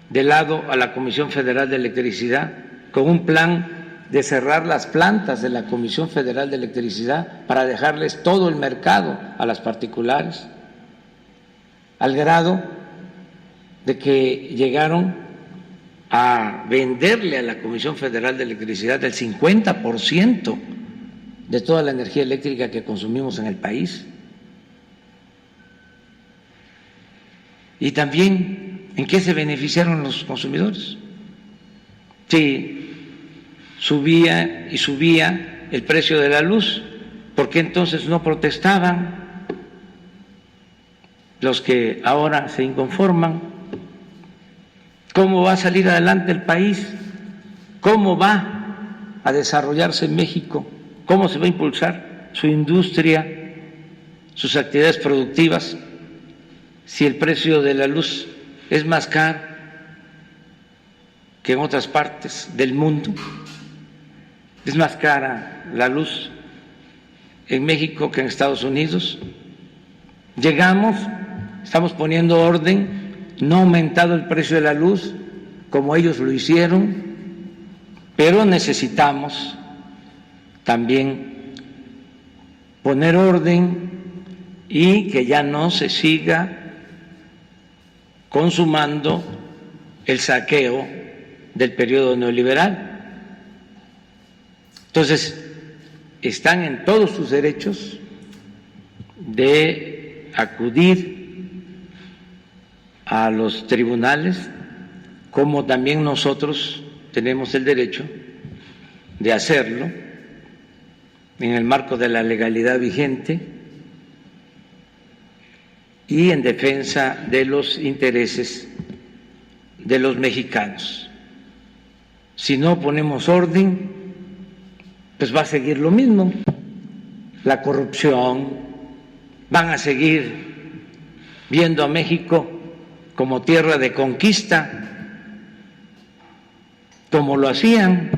de lado a la Comisión Federal de Electricidad con un plan de cerrar las plantas de la Comisión Federal de Electricidad para dejarles todo el mercado a las particulares, al grado de que llegaron a venderle a la Comisión Federal de Electricidad el 50% de toda la energía eléctrica que consumimos en el país. Y también, ¿en qué se beneficiaron los consumidores? Sí, subía y subía el precio de la luz, ¿por qué entonces no protestaban los que ahora se inconforman? ¿Cómo va a salir adelante el país? ¿Cómo va a desarrollarse México? ¿Cómo se va a impulsar su industria, sus actividades productivas, si el precio de la luz es más caro que en otras partes del mundo? Es más cara la luz en México que en Estados Unidos. Llegamos, estamos poniendo orden, no ha aumentado el precio de la luz como ellos lo hicieron, pero necesitamos también poner orden y que ya no se siga consumando el saqueo del periodo neoliberal. Entonces, están en todos sus derechos de acudir a los tribunales, como también nosotros tenemos el derecho de hacerlo en el marco de la legalidad vigente y en defensa de los intereses de los mexicanos. Si no ponemos orden, pues va a seguir lo mismo, la corrupción, van a seguir viendo a México como tierra de conquista, como lo hacían,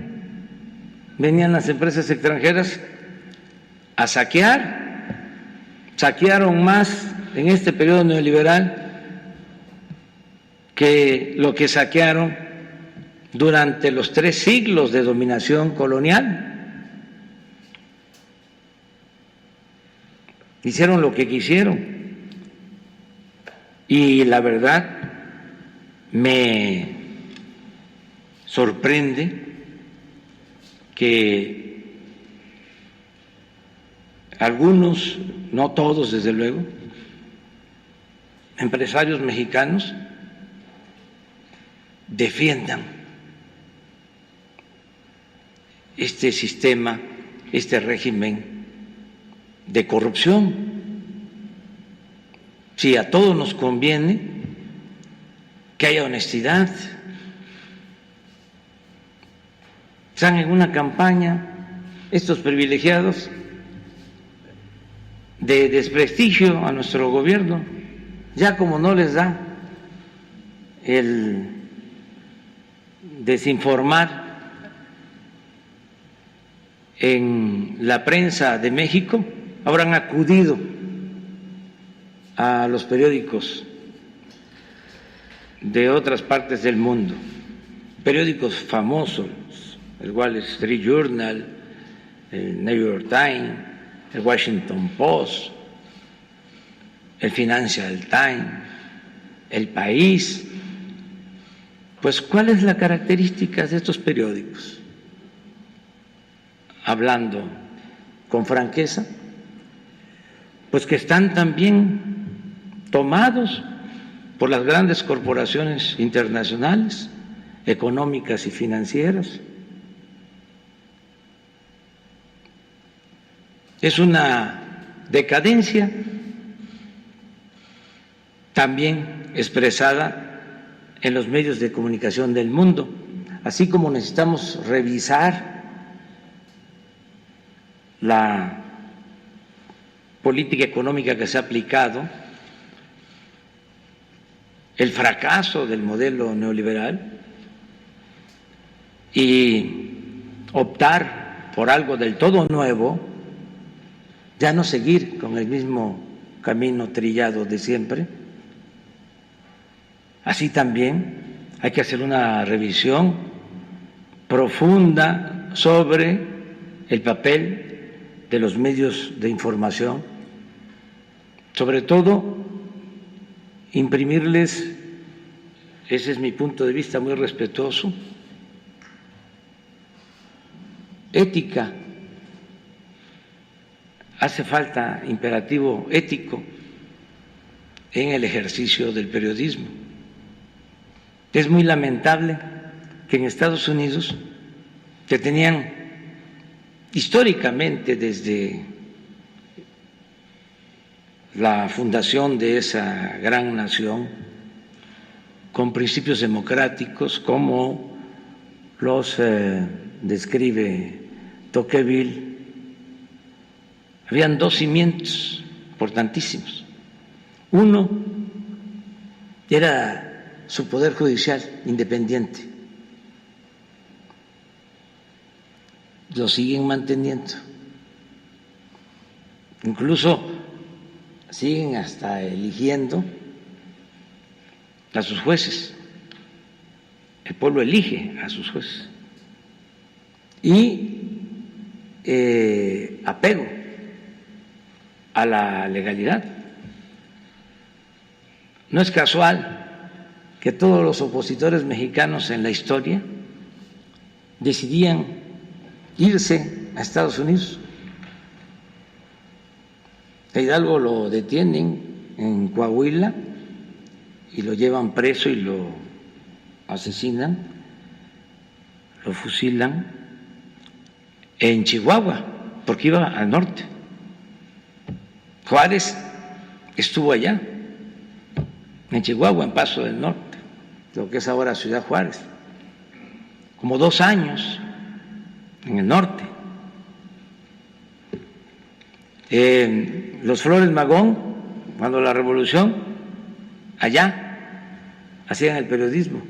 venían las empresas extranjeras a saquear, saquearon más en este periodo neoliberal que lo que saquearon durante los 3 siglos de dominación colonial. Hicieron lo que quisieron y la verdad me sorprende que algunos, no todos desde luego, empresarios mexicanos defiendan este sistema, este régimen de corrupción. Si a todos nos conviene que haya honestidad, están en una campaña estos privilegiados de desprestigio a nuestro gobierno, ya como no les da el desinformar en la prensa de México, ahora han acudido a los periódicos de otras partes del mundo, periódicos famosos, el Wall Street Journal, el New York Times, el Washington Post, el Financial Times, El País. Pues, ¿cuál es la característica de estos periódicos? Hablando con franqueza, pues que están también tomados por las grandes corporaciones internacionales, económicas y financieras. Es una decadencia también expresada en los medios de comunicación del mundo, así como necesitamos revisar la política económica que se ha aplicado, el fracaso del modelo neoliberal y optar por algo del todo nuevo, ya no seguir con el mismo camino trillado de siempre. Así también hay que hacer una revisión profunda sobre el papel de los medios de información, sobre todo imprimirles, ese es mi punto de vista muy respetuoso, ética. Hace falta imperativo ético en el ejercicio del periodismo. Es muy lamentable que en Estados Unidos, que tenían históricamente desde la fundación de esa gran nación, con principios democráticos como los describe Tocqueville, habían dos cimientos importantísimos. Uno era su poder judicial independiente. Lo siguen manteniendo. Incluso siguen hasta eligiendo a sus jueces. El pueblo elige a sus jueces. Y apego a la legalidad. No es casual que todos los opositores mexicanos en la historia decidían irse a Estados Unidos. A Hidalgo lo detienen en Coahuila y lo llevan preso y lo asesinan, lo fusilan en Chihuahua, porque iba al norte. Juárez estuvo allá, en Chihuahua, en Paso del Norte, lo que es ahora Ciudad Juárez, como 2 años en el norte. Los Flores Magón, cuando la revolución, allá hacían el periodismo.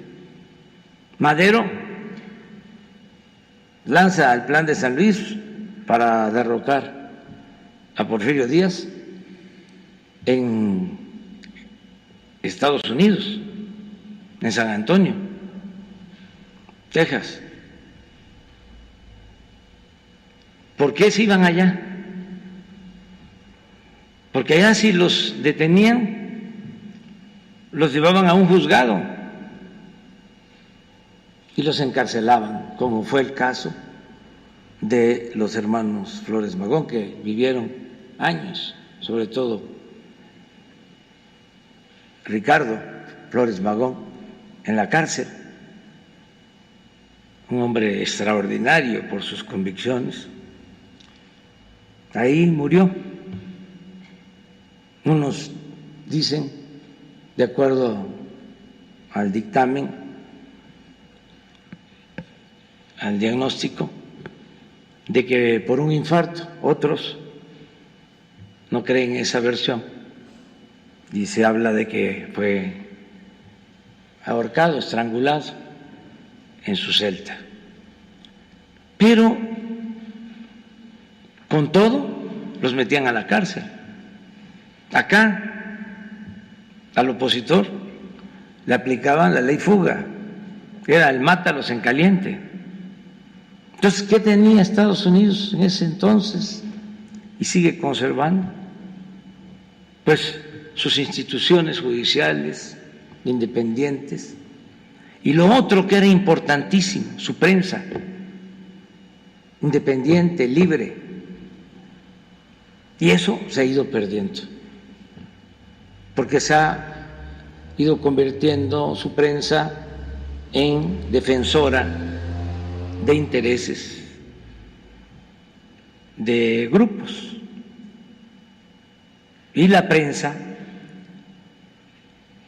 Madero lanza el plan de San Luis para derrocar a Porfirio Díaz en Estados Unidos, en San Antonio, Texas. ¿Por qué se iban allá? Porque allá si los detenían, los llevaban a un juzgado y los encarcelaban, como fue el caso de los hermanos Flores Magón, que vivieron años, sobre todo Ricardo Flores Magón, en la cárcel, un hombre extraordinario por sus convicciones. Ahí murió. Unos dicen, de acuerdo al dictamen, al diagnóstico, de que por un infarto. Otros no creen esa versión y se habla de que fue ahorcado, estrangulado en su celda. Pero con todo los metían a la cárcel. Acá al opositor le aplicaban la ley fuga, era el mátalos en caliente. Entonces, ¿qué tenía Estados Unidos en ese entonces y sigue conservando? Pues sus instituciones judiciales independientes, y lo otro que era importantísimo, su prensa independiente, libre, y eso se ha ido perdiendo, porque se ha ido convirtiendo su prensa en defensora de intereses de grupos, y la prensa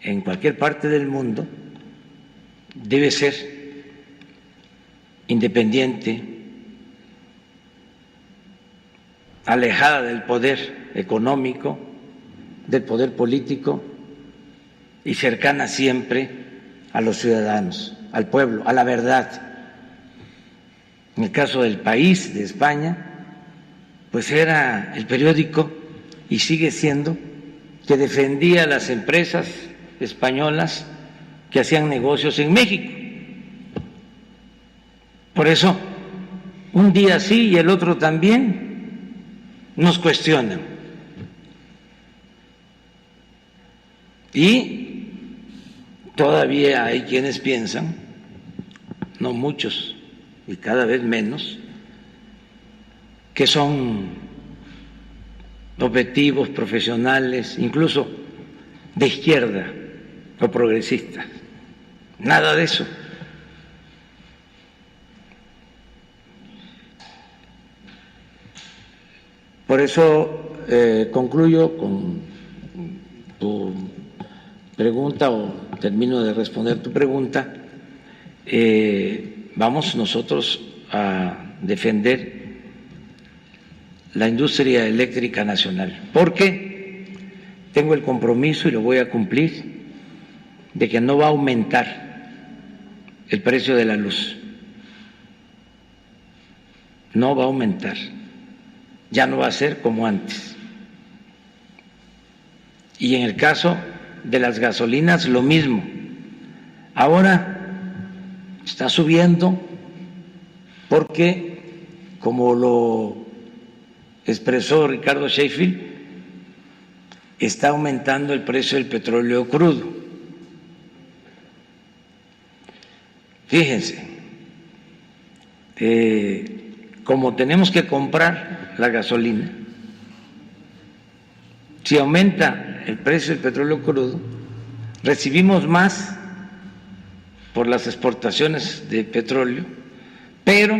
en cualquier parte del mundo debe ser independiente, alejada del poder económico, del poder político y cercana siempre a los ciudadanos, al pueblo, a la verdad. En el caso del País, de España, pues era el periódico, y sigue siendo, que defendía a las empresas españolas que hacían negocios en México. Por eso, un día sí y el otro también nos cuestionan. Y todavía hay quienes piensan, no muchos y cada vez menos, que son objetivos profesionales, incluso de izquierda o progresistas. Nada de eso. Por eso concluyo con tu pregunta, o termino de responder tu pregunta. Vamos nosotros a defender la industria eléctrica nacional, porque tengo el compromiso, y lo voy a cumplir, de que no va a aumentar el precio de la luz. No va a aumentar. Ya no va a ser como antes. Y en el caso de las gasolinas, lo mismo. Ahora está subiendo porque, como lo expresó Ricardo Sheffield, está aumentando el precio del petróleo crudo. Fíjense, como tenemos que comprar la gasolina, si aumenta el precio del petróleo crudo, recibimos más por las exportaciones de petróleo, pero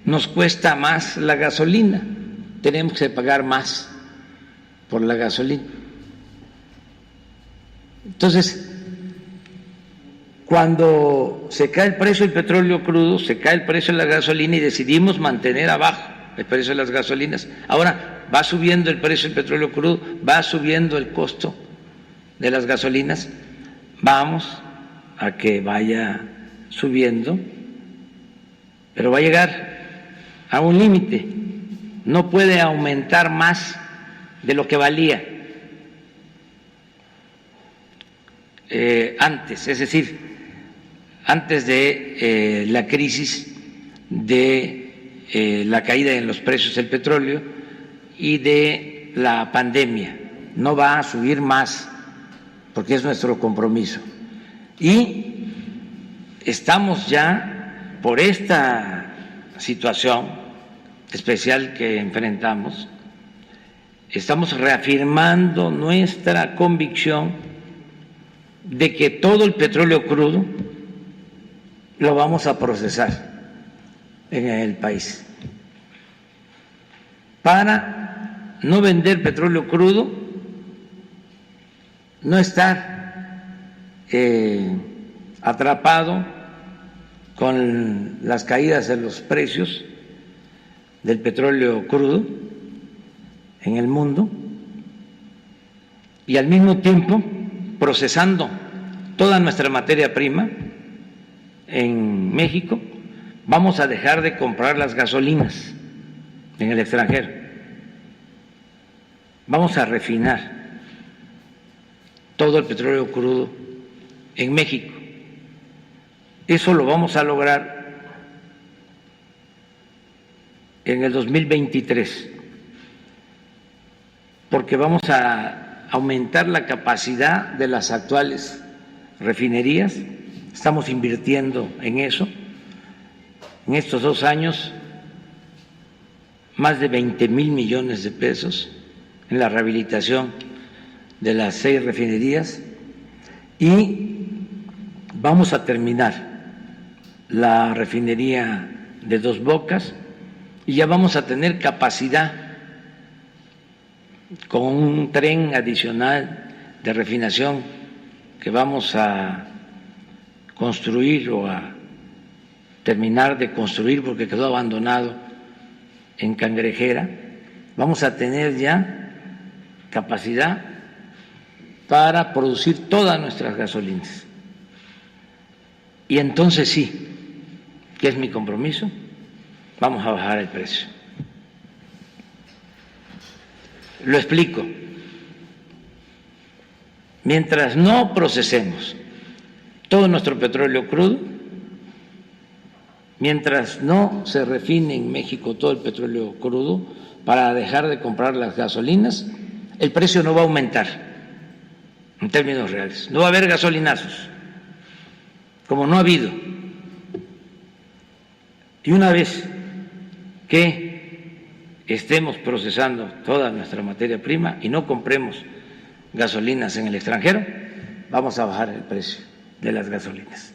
nos cuesta más la gasolina, tenemos que pagar más por la gasolina. Entonces, cuando se cae el precio del petróleo crudo, se cae el precio de la gasolina y decidimos mantener abajo el precio de las gasolinas. Ahora va subiendo el precio del petróleo crudo, va subiendo el costo de las gasolinas, vamos a que vaya subiendo, pero va a llegar a un límite, no puede aumentar más de lo que valía antes, es decir, antes de la crisis de la caída en los precios del petróleo y de la pandemia. No va a subir más, porque es nuestro compromiso. Y estamos ya, por esta situación especial que enfrentamos, estamos reafirmando nuestra convicción de que todo el petróleo crudo lo vamos a procesar en el país para no vender petróleo crudo, no estar atrapado con las caídas de los precios del petróleo crudo en el mundo, y al mismo tiempo procesando toda nuestra materia prima en México. Vamos a dejar de comprar las gasolinas en el extranjero, vamos a refinar todo el petróleo crudo en México. Eso lo vamos a lograr en el 2023, porque vamos a aumentar la capacidad de las actuales refinerías. Estamos invirtiendo en eso. En estos 2 años, más de 20,000 millones de pesos en la rehabilitación de las 6 refinerías, y vamos a terminar la refinería de Dos Bocas y ya vamos a tener capacidad con un tren adicional de refinación que vamos a construir o a terminar de construir porque quedó abandonado en Cangrejera. Vamos a tener ya capacidad para producir todas nuestras gasolinas. Y entonces sí, que es mi compromiso, vamos a bajar el precio. Lo explico. Mientras no procesemos todo nuestro petróleo crudo, mientras no se refine en México todo el petróleo crudo para dejar de comprar las gasolinas, el precio no va a aumentar en términos reales. No va a haber gasolinazos, como no ha habido. Y una vez que estemos procesando toda nuestra materia prima y no compremos gasolinas en el extranjero, vamos a bajar el precio de las gasolinas.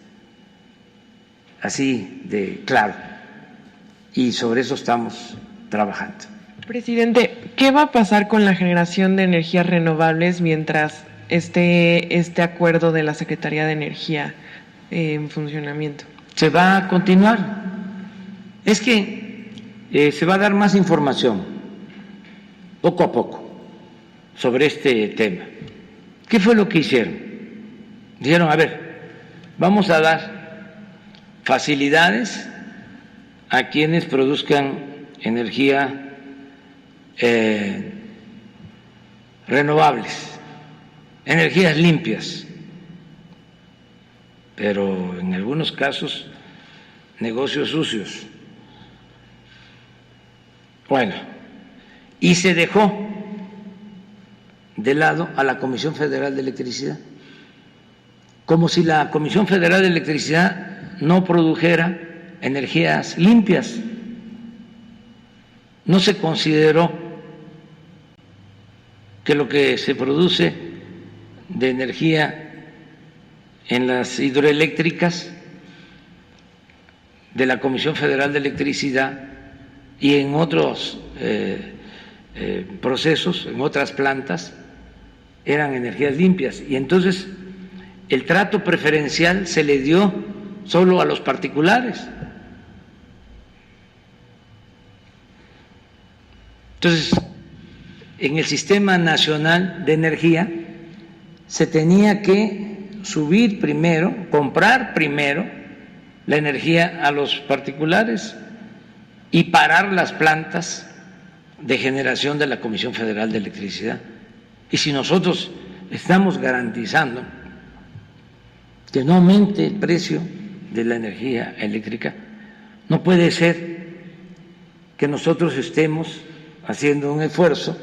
Así de claro. Y sobre eso estamos trabajando. Presidente, ¿qué va a pasar con la generación de energías renovables mientras esté este acuerdo de la Secretaría de Energía en funcionamiento? Se va a continuar. Es que se va a dar más información poco a poco sobre este tema. ¿Qué fue lo que hicieron? Dijeron, a ver, vamos a dar facilidades a quienes produzcan energía renovables, energías limpias, pero en algunos casos negocios sucios. Bueno, y se dejó de lado a la Comisión Federal de Electricidad, como si la Comisión Federal de Electricidad no produjera energías limpias. No se consideró que lo que se produce de energía en las hidroeléctricas de la Comisión Federal de Electricidad y en otros procesos, en otras plantas, eran energías limpias. Y entonces el trato preferencial se le dio solo a los particulares. Entonces, en el Sistema Nacional de Energía se tenía que subir primero, comprar primero la energía a los particulares y parar las plantas de generación de la Comisión Federal de Electricidad. Y si nosotros estamos garantizando que no aumente el precio de la energía eléctrica, no puede ser que nosotros estemos haciendo un esfuerzo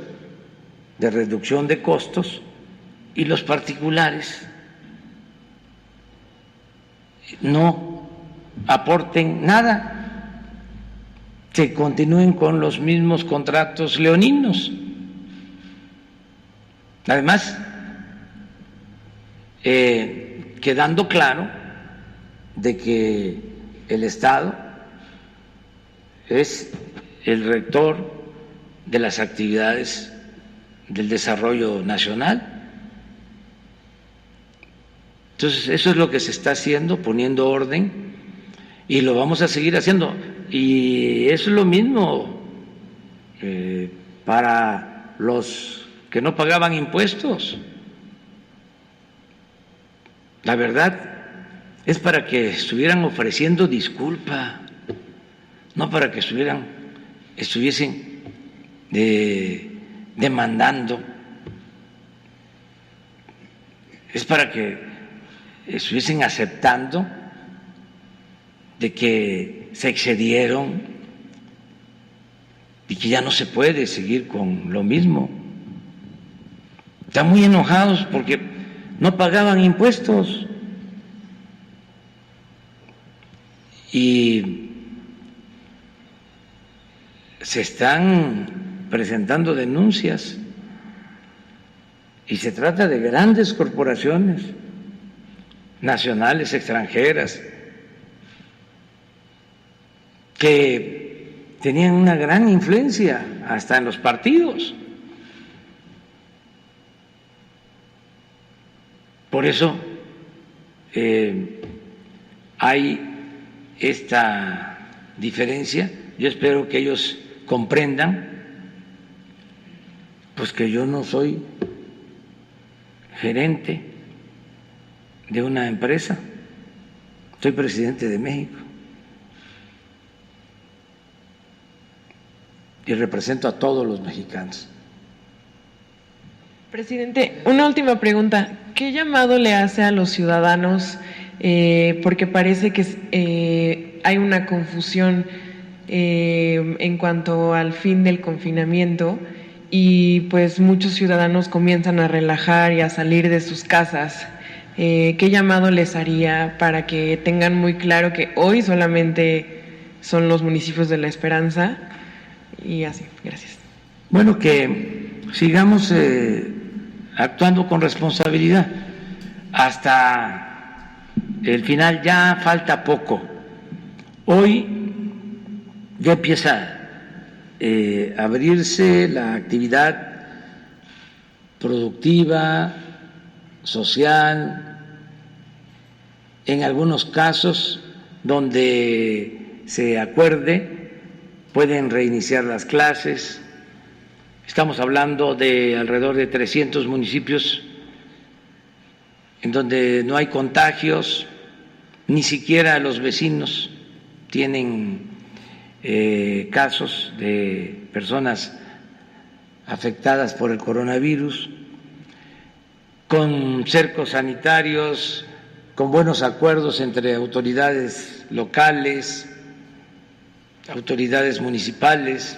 de reducción de costos y los particulares no aporten nada, que continúen con los mismos contratos leoninos. Además, quedando claro de que el Estado es el rector de las actividades del desarrollo nacional. Entonces, eso es lo que se está haciendo, poniendo orden, y lo vamos a seguir haciendo. Y es lo mismo para los que no pagaban impuestos. La verdad es para que estuvieran ofreciendo disculpa, no para que estuviesen demandando, es para que estuviesen aceptando de que se excedieron y que ya no se puede seguir con lo mismo. Están muy enojados porque no pagaban impuestos y se están presentando denuncias, y se trata de grandes corporaciones nacionales, extranjeras, que tenían una gran influencia hasta en los partidos. Por eso hay esta diferencia. Yo espero que ellos comprendan Pues que yo no soy gerente de una empresa, soy presidente de México y represento a todos los mexicanos. Presidente, una última pregunta. ¿Qué llamado le hace a los ciudadanos? Porque parece que hay una confusión en cuanto al fin del confinamiento y pues muchos ciudadanos comienzan a relajar y a salir de sus casas. ¿Qué llamado les haría para que tengan muy claro que hoy solamente son los municipios de La Esperanza? Y así, gracias. Bueno, que sigamos actuando con responsabilidad hasta el final, ya falta poco. Hoy ya empieza a abrirse la actividad productiva, social, en algunos casos donde se acuerde pueden reiniciar las clases. Estamos hablando de alrededor de 300 municipios en donde no hay contagios, ni siquiera los vecinos tienen casos de personas afectadas por el coronavirus, con cercos sanitarios, con buenos acuerdos entre autoridades locales, autoridades municipales,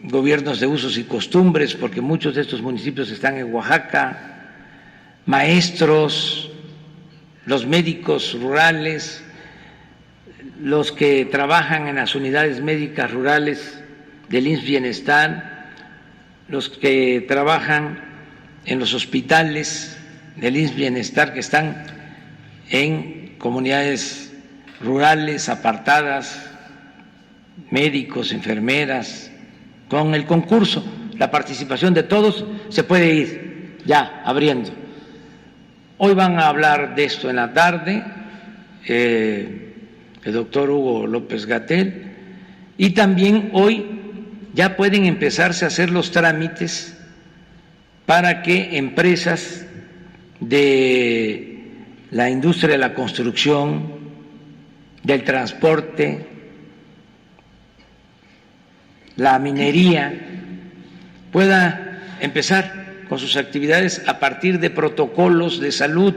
gobiernos de usos y costumbres, porque muchos de estos municipios están en Oaxaca, maestros, los médicos rurales, los que trabajan en las unidades médicas rurales del IMSS Bienestar, los que trabajan en los hospitales del IMSS Bienestar que están en comunidades rurales apartadas, médicos, enfermeras. Con el concurso, la participación de todos, se puede ir ya abriendo. Hoy van a hablar de esto en la tarde el doctor Hugo López-Gatell, y también hoy ya pueden empezarse a hacer los trámites para que empresas de la industria de la construcción, del transporte, la minería, pueda empezar con sus actividades a partir de protocolos de salud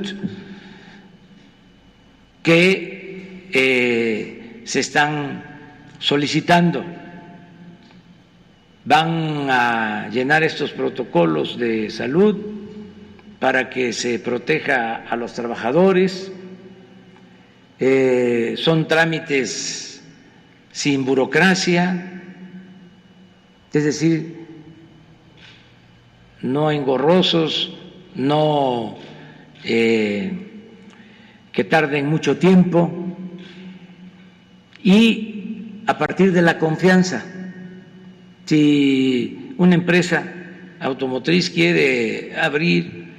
que se están solicitando. Van a llenar estos protocolos de salud para que se proteja a los trabajadores. Son trámites sin burocracia, es decir, no engorrosos, no que tarden mucho tiempo, y a partir de la confianza. Si una empresa automotriz quiere abrir,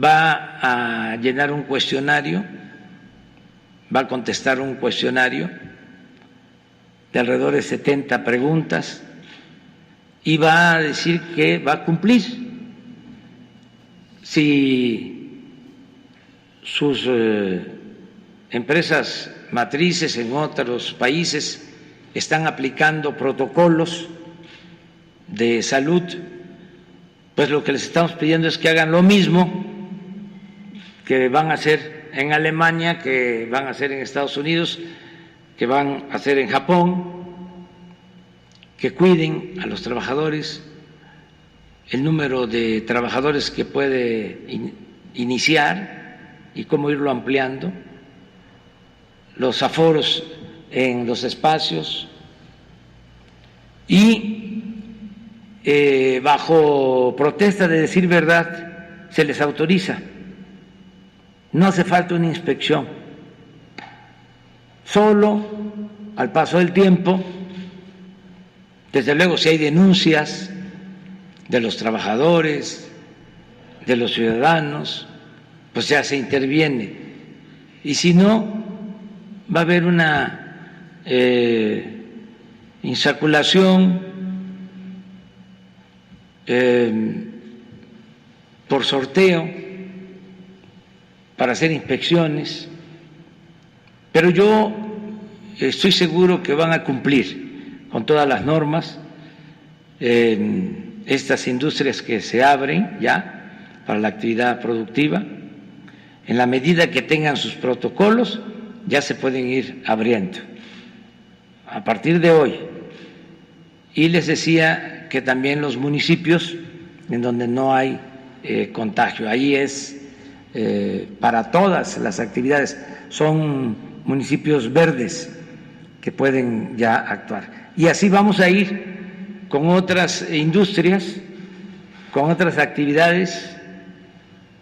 va a llenar un cuestionario, va a contestar un cuestionario de alrededor de 70 preguntas y va a decir que va a cumplir. Si sus empresas matrices en otros países están aplicando protocolos de salud, pues lo que les estamos pidiendo es que hagan lo mismo que van a hacer en Alemania, que van a hacer en Estados Unidos, que van a hacer en Japón, que cuiden a los trabajadores, el número de trabajadores que puede iniciar y cómo irlo ampliando, los aforos en los espacios, y bajo protesta de decir verdad se les autoriza. No hace falta una inspección, solo al paso del tiempo, desde luego si hay denuncias de los trabajadores, de los ciudadanos, pues ya se interviene, y si no, va a haber una insaculación, por sorteo, para hacer inspecciones, pero yo estoy seguro que van a cumplir con todas las normas estas industrias que se abren ya para la actividad productiva. En la medida que tengan sus protocolos, ya se pueden ir abriendo a partir de hoy. Y les decía que también los municipios en donde no hay contagio, ahí es para todas las actividades, son municipios verdes que pueden ya actuar. Y así vamos a ir con otras industrias, con otras actividades,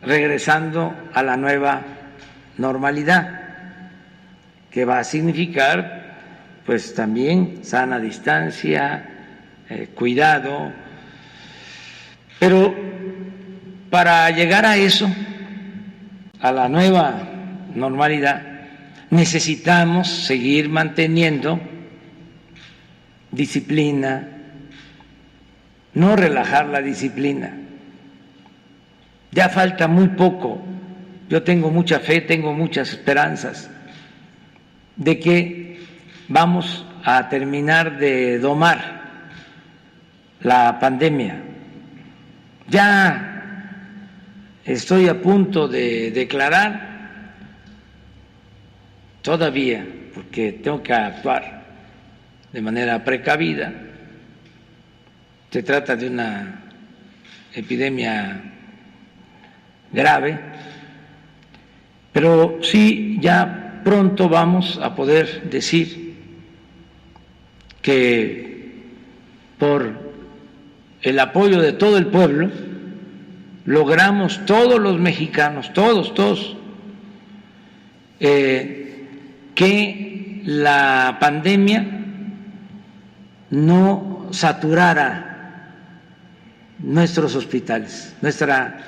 regresando a la nueva normalidad, que va a significar pues también sana distancia, cuidado, pero para llegar a eso, a la nueva normalidad, necesitamos seguir manteniendo disciplina, no relajar la disciplina. Ya falta muy poco. Yo tengo mucha fe, tengo muchas esperanzas de que vamos a terminar de domar la pandemia. Ya estoy a punto de declarar, todavía, porque tengo que actuar de manera precavida. Se trata de una epidemia grave, pero sí ya pronto vamos a poder decir que por el apoyo de todo el pueblo logramos, todos los mexicanos, todos, que la pandemia no saturara nuestros hospitales, nuestra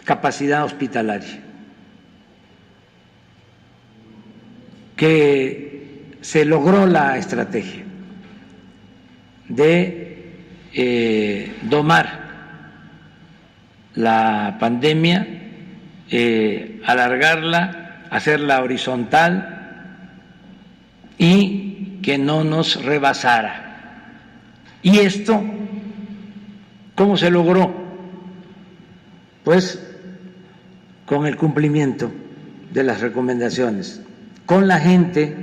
capacidad hospitalaria, que se logró la estrategia de domar la pandemia, alargarla, hacerla horizontal y que no nos rebasara. Y esto, ¿cómo se logró? Pues con el cumplimiento de las recomendaciones, con la gente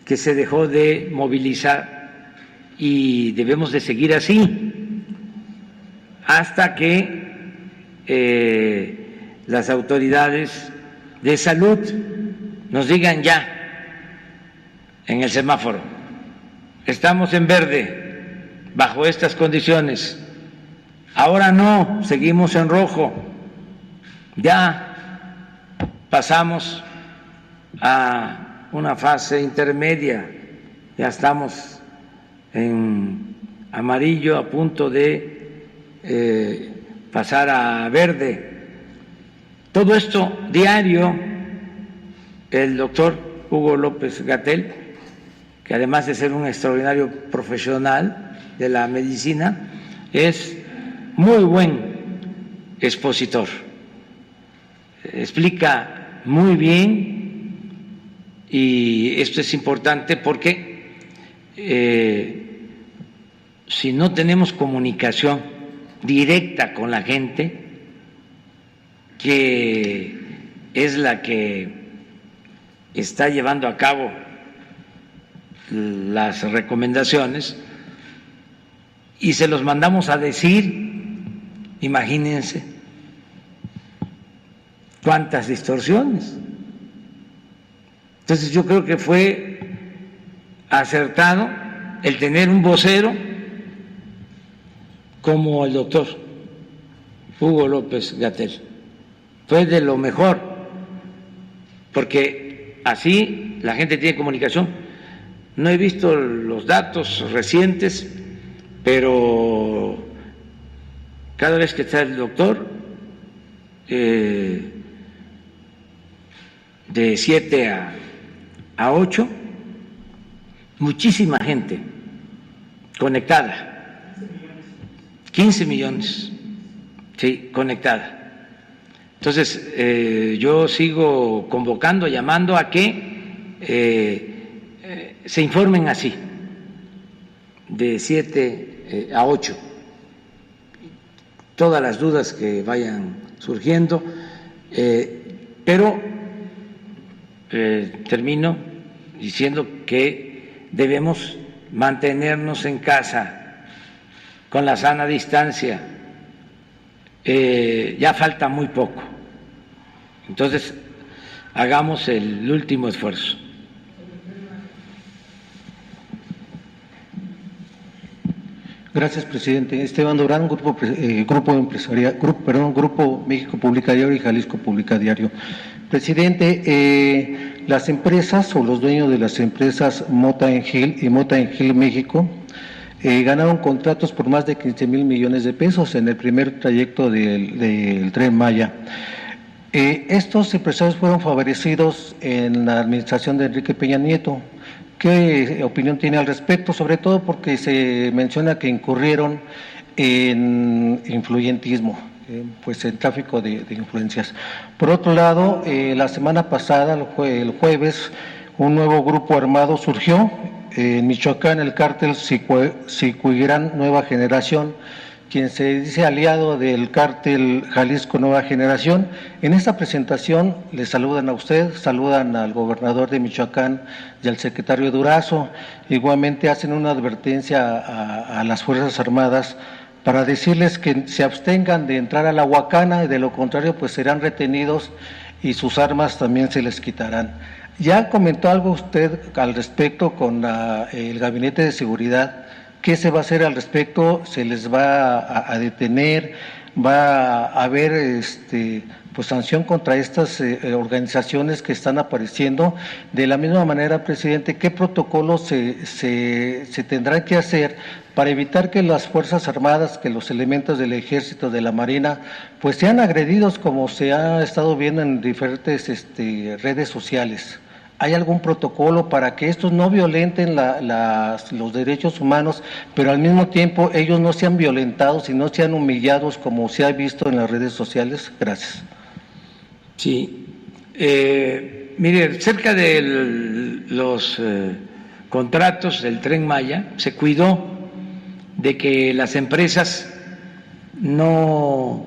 que se dejó de movilizar, y debemos de seguir así hasta que las autoridades de salud nos digan ya en el semáforo, estamos en verde bajo estas condiciones, ahora no, seguimos en rojo, ya pasamos a una fase intermedia, ya estamos en amarillo a punto de pasar a verde. Todo esto diario, el doctor Hugo López-Gatell, que además de ser un extraordinario profesional de la medicina, es muy buen expositor, explica muy bien, y esto es importante porque si no tenemos comunicación directa con la gente, que es la que está llevando a cabo las recomendaciones, y se los mandamos a decir, imagínense cuántas distorsiones. Entonces yo creo que fue acertado el tener un vocero como el doctor Hugo López-Gatell. Fue de lo mejor, porque así la gente tiene comunicación. No he visto los datos recientes, pero cada vez que está el doctor, de 7 a 8, muchísima gente conectada, 15 millones, sí, conectada. Entonces, yo sigo convocando, llamando a que se informen así, de 7 a 8, todas las dudas que vayan surgiendo, pero termino diciendo que debemos mantenernos en casa con la sana distancia. Ya falta muy poco, entonces hagamos el último esfuerzo. Gracias, presidente. Esteban Durán, Grupo México Publica Diario y Jalisco Publica Diario. Presidente, las empresas o los dueños de las empresas Mota Engil y Mota Engil México ganaron contratos por más de 15,000 millones de pesos en el primer trayecto del Tren Maya. Estos empresarios fueron favorecidos en la administración de Enrique Peña Nieto. ¿Qué opinión tiene al respecto? Sobre todo porque se menciona que incurrieron en influyentismo, pues en tráfico de influencias. Por otro lado, la semana pasada, el jueves, un nuevo grupo armado surgió en Michoacán, el cártel Sicuirán Nueva Generación, quien se dice aliado del cártel Jalisco Nueva Generación. En esta presentación le saludan a usted, saludan al gobernador de Michoacán y al secretario Durazo. Igualmente hacen una advertencia a las Fuerzas Armadas para decirles que se abstengan de entrar a la Huacana y de lo contrario pues serán retenidos y sus armas también se les quitarán. ¿Ya comentó algo usted al respecto con el Gabinete de Seguridad? ¿Qué se va a hacer al respecto? ¿Se les va a detener? ¿Va a haber pues sanción contra estas organizaciones que están apareciendo? De la misma manera, presidente, ¿qué protocolos se tendrán que hacer para evitar que las Fuerzas Armadas, que los elementos del Ejército, de la Marina, pues sean agredidos como se ha estado viendo en diferentes redes sociales? ¿Hay algún protocolo para que estos no violenten los derechos humanos, pero al mismo tiempo ellos no sean violentados y no sean humillados como se ha visto en las redes sociales? Gracias. Sí. Mire, cerca de los contratos del Tren Maya se cuidó de que las empresas no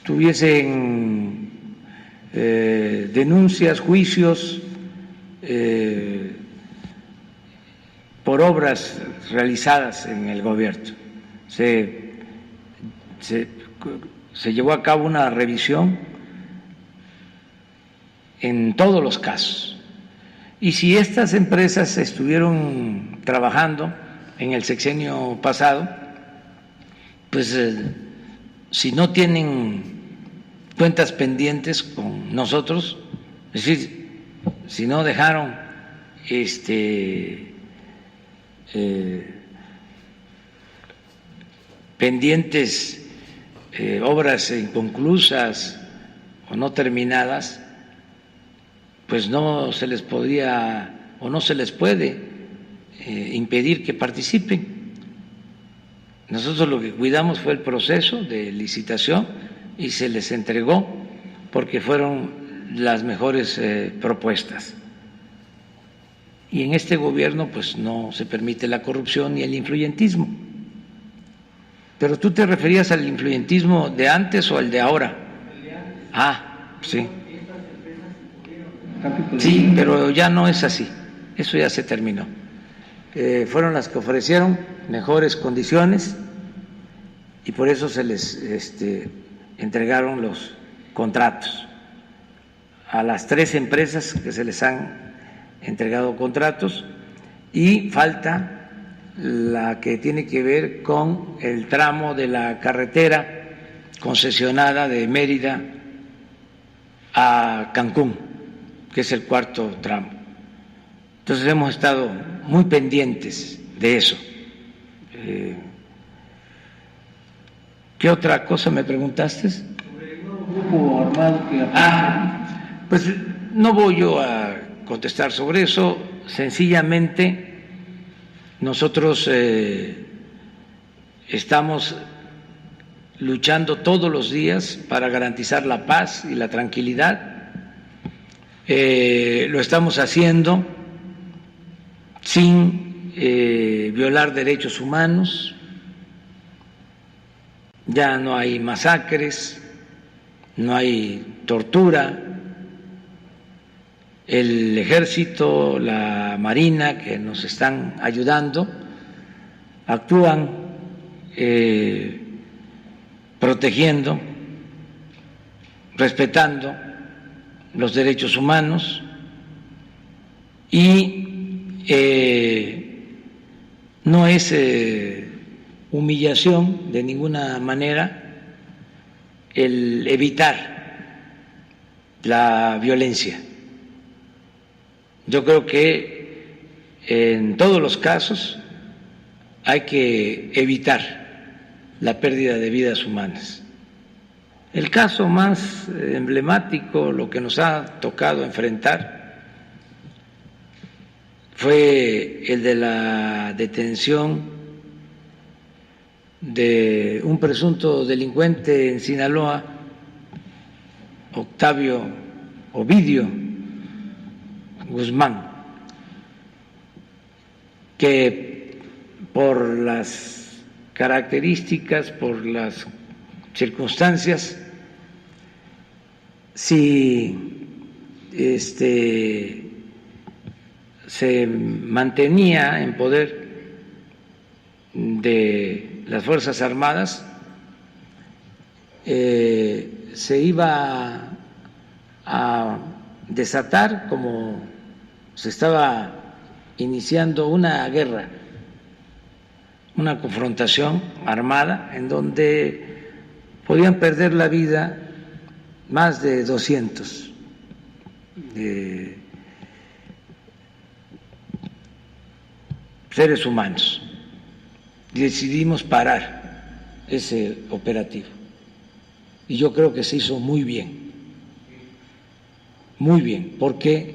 tuviesen denuncias, juicios por obras realizadas en el gobierno. Se llevó a cabo una revisión en todos los casos. Y si estas empresas estuvieron trabajando en el sexenio pasado, pues si no tienen cuentas pendientes con nosotros, es decir, si no dejaron pendientes obras inconclusas o no terminadas, pues no se les podía o no se les puede impedir que participen. Nosotros lo que cuidamos fue el proceso de licitación y se les entregó porque fueron las mejores propuestas. Y en este gobierno pues no se permite la corrupción ni el influyentismo. Pero tú te referías al influyentismo de antes o al de ahora. Sí. Sí, pero ya no es así. Eso ya se terminó. Fueron las que ofrecieron mejores condiciones y por eso se les entregaron los contratos. A las 3 empresas que se les han entregado contratos y falta la que tiene que ver con el tramo de la carretera concesionada de Mérida a Cancún, que es el 4º tramo. Entonces hemos estado muy pendientes de eso. ¿Qué otra cosa me preguntaste? Sobre el nuevo grupo armado que... Pues no voy yo a contestar sobre eso. sencillamente nosotros estamos luchando todos los días para garantizar la paz y la tranquilidad. Lo estamos haciendo sin violar derechos humanos. Ya no hay masacres, no hay tortura. El ejército, la marina que nos están ayudando, actúan protegiendo, respetando los derechos humanos y no es humillación de ninguna manera el evitar la violencia. Yo creo que en todos los casos hay que evitar la pérdida de vidas humanas. El caso más emblemático, lo que nos ha tocado enfrentar, fue el de la detención de un presunto delincuente en Sinaloa, Ovidio Guzmán, que por las características, por las circunstancias, si se mantenía en poder de las Fuerzas Armadas, se iba a desatar, como se estaba iniciando, una guerra, una confrontación armada en donde podían perder la vida más de 200 seres humanos. Y decidimos parar ese operativo. Y yo creo que se hizo muy bien, porque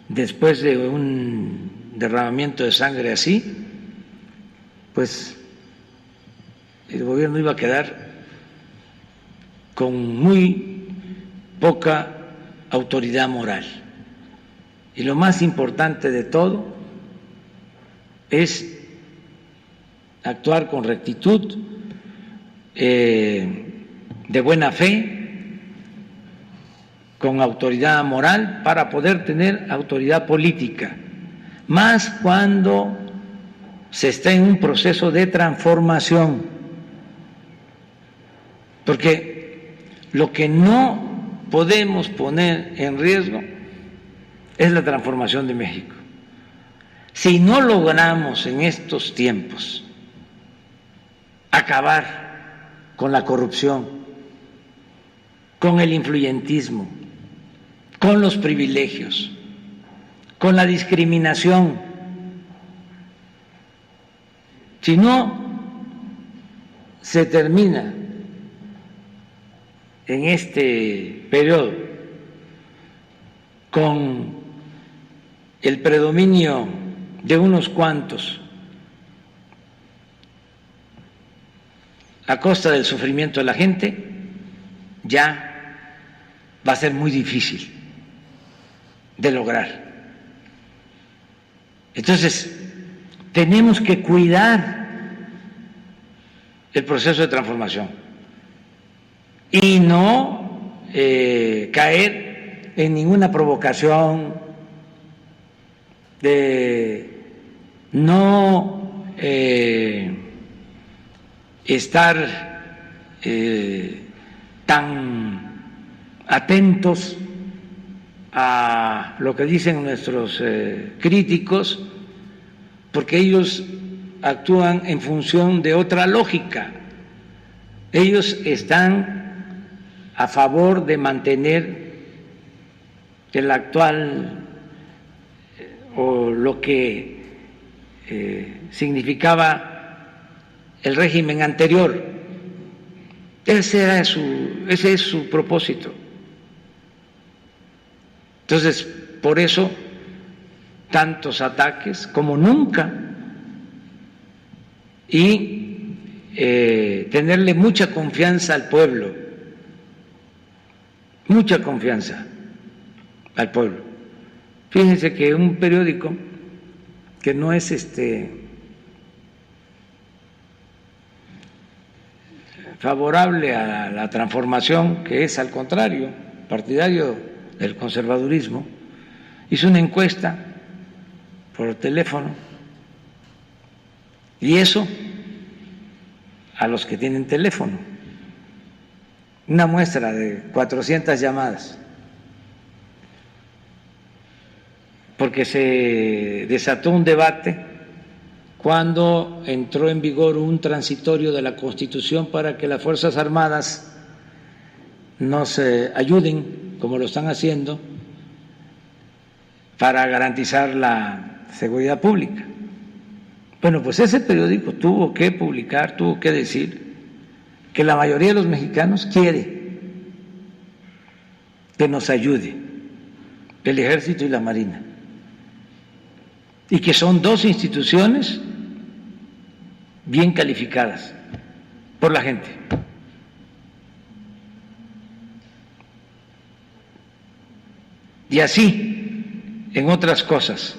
después de un derramamiento de sangre así, pues el gobierno iba a quedar con muy poca autoridad moral. Y lo más importante de todo es actuar con rectitud, de buena fe, con autoridad moral, para poder tener autoridad política, más cuando se está en un proceso de transformación, porque lo que no podemos poner en riesgo es la transformación de México. Si no logramos en estos tiempos acabar con la corrupción, con el influyentismo, con los privilegios, con la discriminación, si no se termina en este periodo con el predominio de unos cuantos a costa del sufrimiento de la gente, ya va a ser muy difícil de lograr. Entonces, tenemos que cuidar el proceso de transformación y no caer en ninguna provocación, de no estar tan atentos a lo que dicen nuestros críticos, porque ellos actúan en función de otra lógica. Ellos están a favor de mantener el actual o lo que significaba el régimen anterior. Ese es su propósito. Entonces, por eso tantos ataques como nunca, y tenerle mucha confianza al pueblo, mucha confianza al pueblo. Fíjense que un periódico que no es favorable a la transformación, que es al contrario, partidario del conservadurismo, hizo una encuesta por teléfono, y eso a los que tienen teléfono, una muestra de 400 llamadas, porque se desató un debate cuando entró en vigor un transitorio de la Constitución para que las Fuerzas Armadas nos ayuden, como lo están haciendo, para garantizar la seguridad pública. Bueno, pues ese periódico tuvo que publicar, tuvo que decir que la mayoría de los mexicanos quiere que nos ayude el Ejército y la Marina, y que son dos instituciones bien calificadas por la gente. Y así en otras cosas.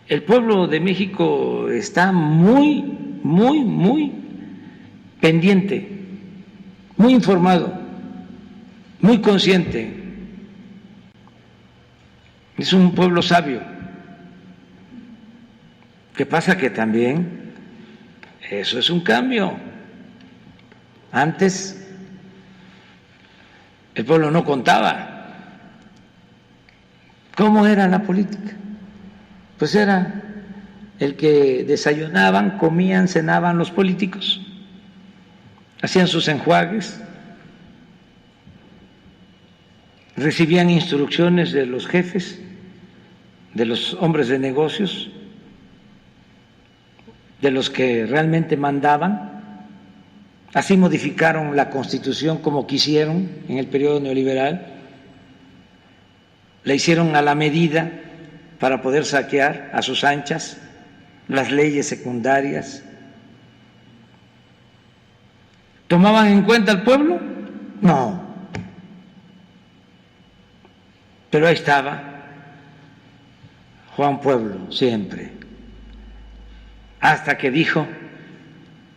El pueblo de México está muy pendiente, muy informado, muy consciente. Es un pueblo sabio. ¿Qué pasa? Que también eso es un cambio. Antes el pueblo no contaba. ¿Cómo era la política? Pues era el que desayunaban, comían, cenaban los políticos, hacían sus enjuagues, recibían instrucciones de los jefes, de los hombres de negocios, de los que realmente mandaban. Así modificaron la Constitución como quisieron en el periodo neoliberal, la hicieron a la medida para poder saquear a sus anchas las leyes secundarias. ¿Tomaban en cuenta al pueblo? No. Pero ahí estaba Juan Pueblo siempre, hasta que dijo: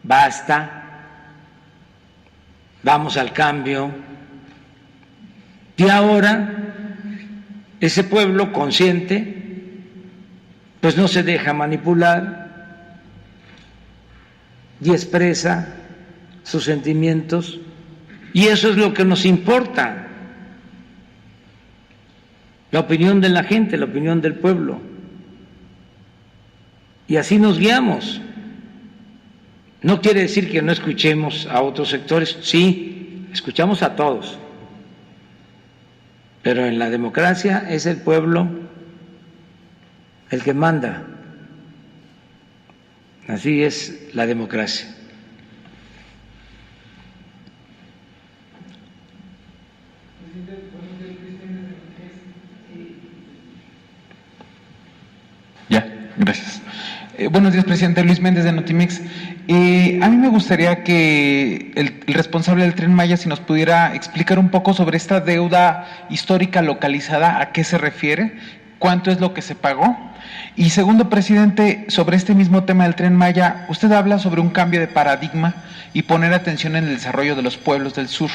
basta, vamos al cambio. Y ahora ese pueblo consciente pues no se deja manipular y expresa sus sentimientos, y eso es lo que nos importa, la opinión de la gente, la opinión del pueblo, y así nos guiamos. No quiere decir que no escuchemos a otros sectores, sí, escuchamos a todos, pero en la democracia es el pueblo el que manda. Así es la democracia. Ya, gracias. Buenos días, presidente. Luis Méndez, de Notimex. A mí me gustaría que el responsable del Tren Maya, si nos pudiera explicar un poco sobre esta deuda histórica localizada, ¿a qué se refiere? ¿Cuánto es lo que se pagó? Y segundo, presidente, sobre este mismo tema del Tren Maya, usted habla sobre un cambio de paradigma y poner atención en el desarrollo de los pueblos del sur.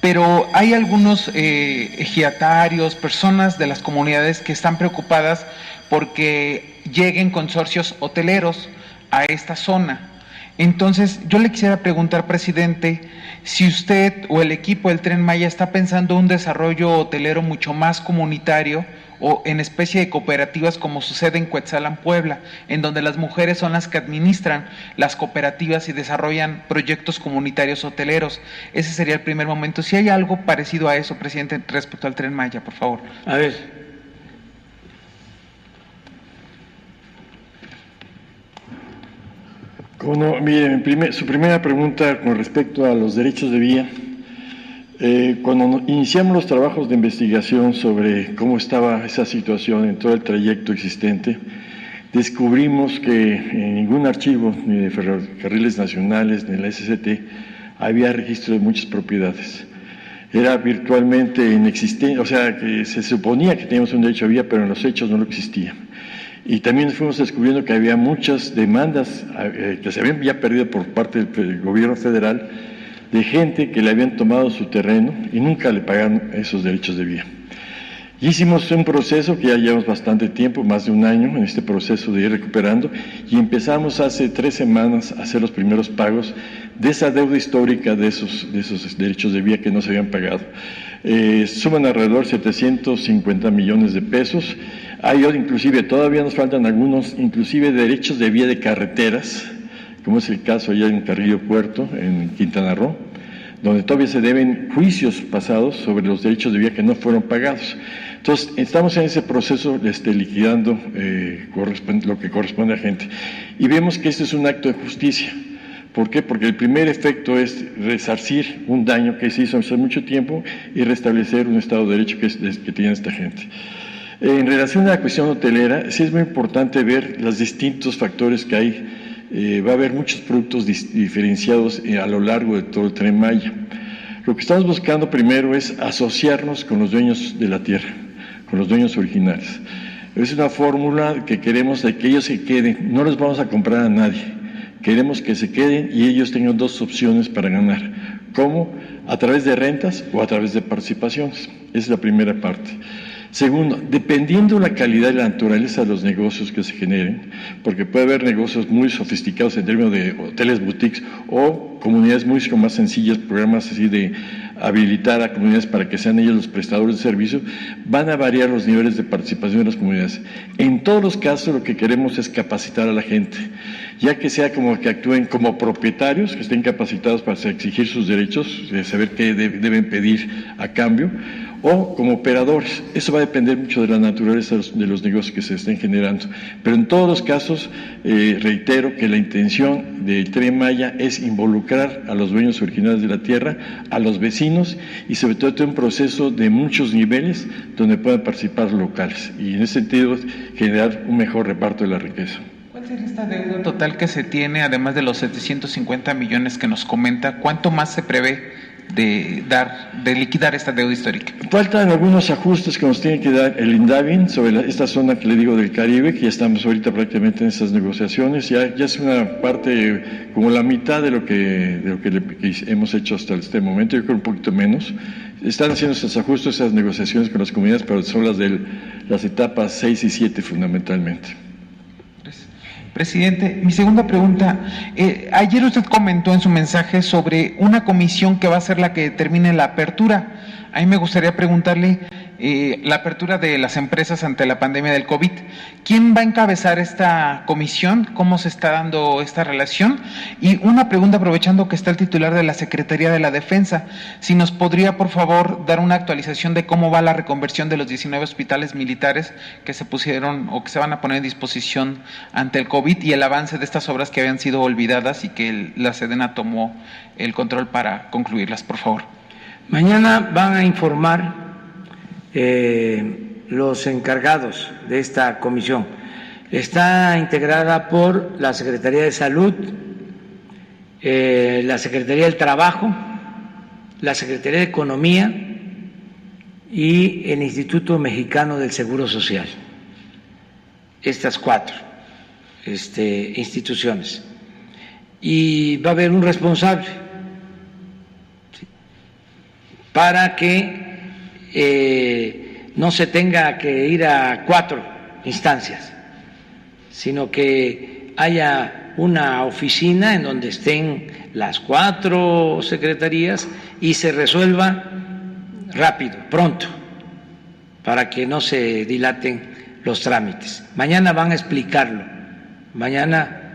Pero hay algunos ejidatarios, personas de las comunidades que están preocupadas porque lleguen consorcios hoteleros a esta zona. Entonces, yo le quisiera preguntar, presidente, si usted o el equipo del Tren Maya está pensando un desarrollo hotelero mucho más comunitario o en especie de cooperativas, como sucede en Cuetzalan, Puebla, en donde las mujeres son las que administran las cooperativas y desarrollan proyectos comunitarios hoteleros. Ese sería el primer momento. Si hay algo parecido a eso, presidente, respecto al Tren Maya, por favor. A ver. Mire, su primera pregunta con respecto a los derechos de vía. Cuando iniciamos los trabajos de investigación sobre cómo estaba esa situación en todo el trayecto existente, descubrimos que en ningún archivo, ni de Ferrocarriles Nacionales, ni de la SCT, había registro de muchas propiedades. Era virtualmente inexistente, o sea, que se suponía que teníamos un derecho a vía, pero en los hechos no lo existía. Y también fuimos descubriendo que había muchas demandas que se habían ya perdido por parte del gobierno federal, de gente que le habían tomado su terreno y nunca le pagaron esos derechos de vía. Y hicimos un proceso que ya llevamos bastante tiempo, más de un año en este proceso de ir recuperando, y empezamos hace 3 semanas a hacer los primeros pagos de esa deuda histórica de esos derechos de vía que no se habían pagado. Suman alrededor de 750 millones de pesos. Hay inclusive, todavía nos faltan algunos, inclusive derechos de vía de carreteras, como es el caso allá en Carrillo Puerto, en Quintana Roo, donde todavía se deben juicios pasados sobre los derechos de vía que no fueron pagados. Entonces, estamos en ese proceso liquidando lo que corresponde a gente. Y vemos que este es un acto de justicia. ¿Por qué? Porque el primer efecto es resarcir un daño que se hizo hace mucho tiempo y restablecer un Estado de Derecho que tiene esta gente. En relación a la cuestión hotelera, sí es muy importante ver los distintos factores que hay. Va a haber muchos productos diferenciados a lo largo de todo el Tren Maya. Lo que estamos buscando primero es asociarnos con los dueños de la tierra, con los dueños originarios. Es una fórmula que queremos de que ellos se queden, no les vamos a comprar a nadie, queremos que se queden y ellos tengan 2 opciones para ganar. ¿Cómo? A través de rentas o a través de participaciones. Esa es la primera parte. Segundo, dependiendo de la calidad y la naturaleza de los negocios que se generen, porque puede haber negocios muy sofisticados en términos de hoteles boutiques o comunidades mucho más sencillas, programas así de habilitar a comunidades para que sean ellos los prestadores de servicio, van a variar los niveles de participación de las comunidades. En todos los casos lo que queremos es capacitar a la gente, ya que sea como que actúen como propietarios, que estén capacitados para exigir sus derechos, de saber qué deben pedir a cambio, o como operadores. Eso va a depender mucho de la naturaleza de los negocios que se estén generando. Pero en todos los casos, reitero que la intención del Tren Maya es involucrar a los dueños originales de la tierra, a los vecinos y sobre todo un proceso de muchos niveles donde puedan participar locales y en ese sentido generar un mejor reparto de la riqueza. ¿Cuál sería esta deuda total que se tiene, además de los 750 millones que nos comenta? ¿Cuánto más se prevé de liquidar esta deuda histórica? Faltan algunos ajustes que nos tiene que dar el INDAVIN sobre esta zona que le digo del Caribe, que ya estamos ahorita prácticamente en esas negociaciones, ya es una parte como la mitad de lo que hemos hecho hasta este momento, yo creo un poquito menos. Están haciendo esos ajustes, esas negociaciones con las comunidades, pero son las etapas 6 y 7 fundamentalmente. Presidente, mi segunda pregunta. Ayer usted comentó en su mensaje sobre una comisión que va a ser la que determine la apertura. A mí me gustaría preguntarle la apertura de las empresas ante la pandemia del COVID. ¿Quién va a encabezar esta comisión? ¿Cómo se está dando esta relación? Y una pregunta aprovechando que está el titular de la Secretaría de la Defensa. Si nos podría, por favor, dar una actualización de cómo va la reconversión de los 19 hospitales militares que se pusieron o que se van a poner en disposición ante el COVID y el avance de estas obras que habían sido olvidadas y que la Sedena tomó el control para concluirlas, por favor. Mañana van a informar los encargados de esta comisión. Está integrada por la Secretaría de Salud, la Secretaría del Trabajo, la Secretaría de Economía y el Instituto Mexicano del Seguro Social. Estas 4 instituciones. Y va a haber un responsable para que no se tenga que ir a 4 instancias, sino que haya una oficina en donde estén las 4 secretarías y se resuelva rápido, pronto, para que no se dilaten los trámites. Mañana van a explicarlo, mañana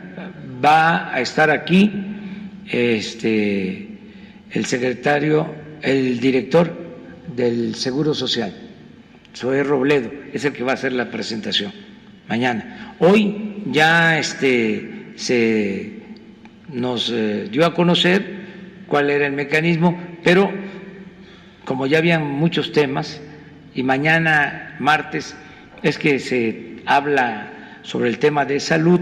va a estar aquí el director del Seguro Social, Zoé Robledo, es el que va a hacer la presentación mañana. Hoy ya se nos dio a conocer cuál era el mecanismo, pero como ya habían muchos temas, y mañana, martes, es que se habla sobre el tema de salud,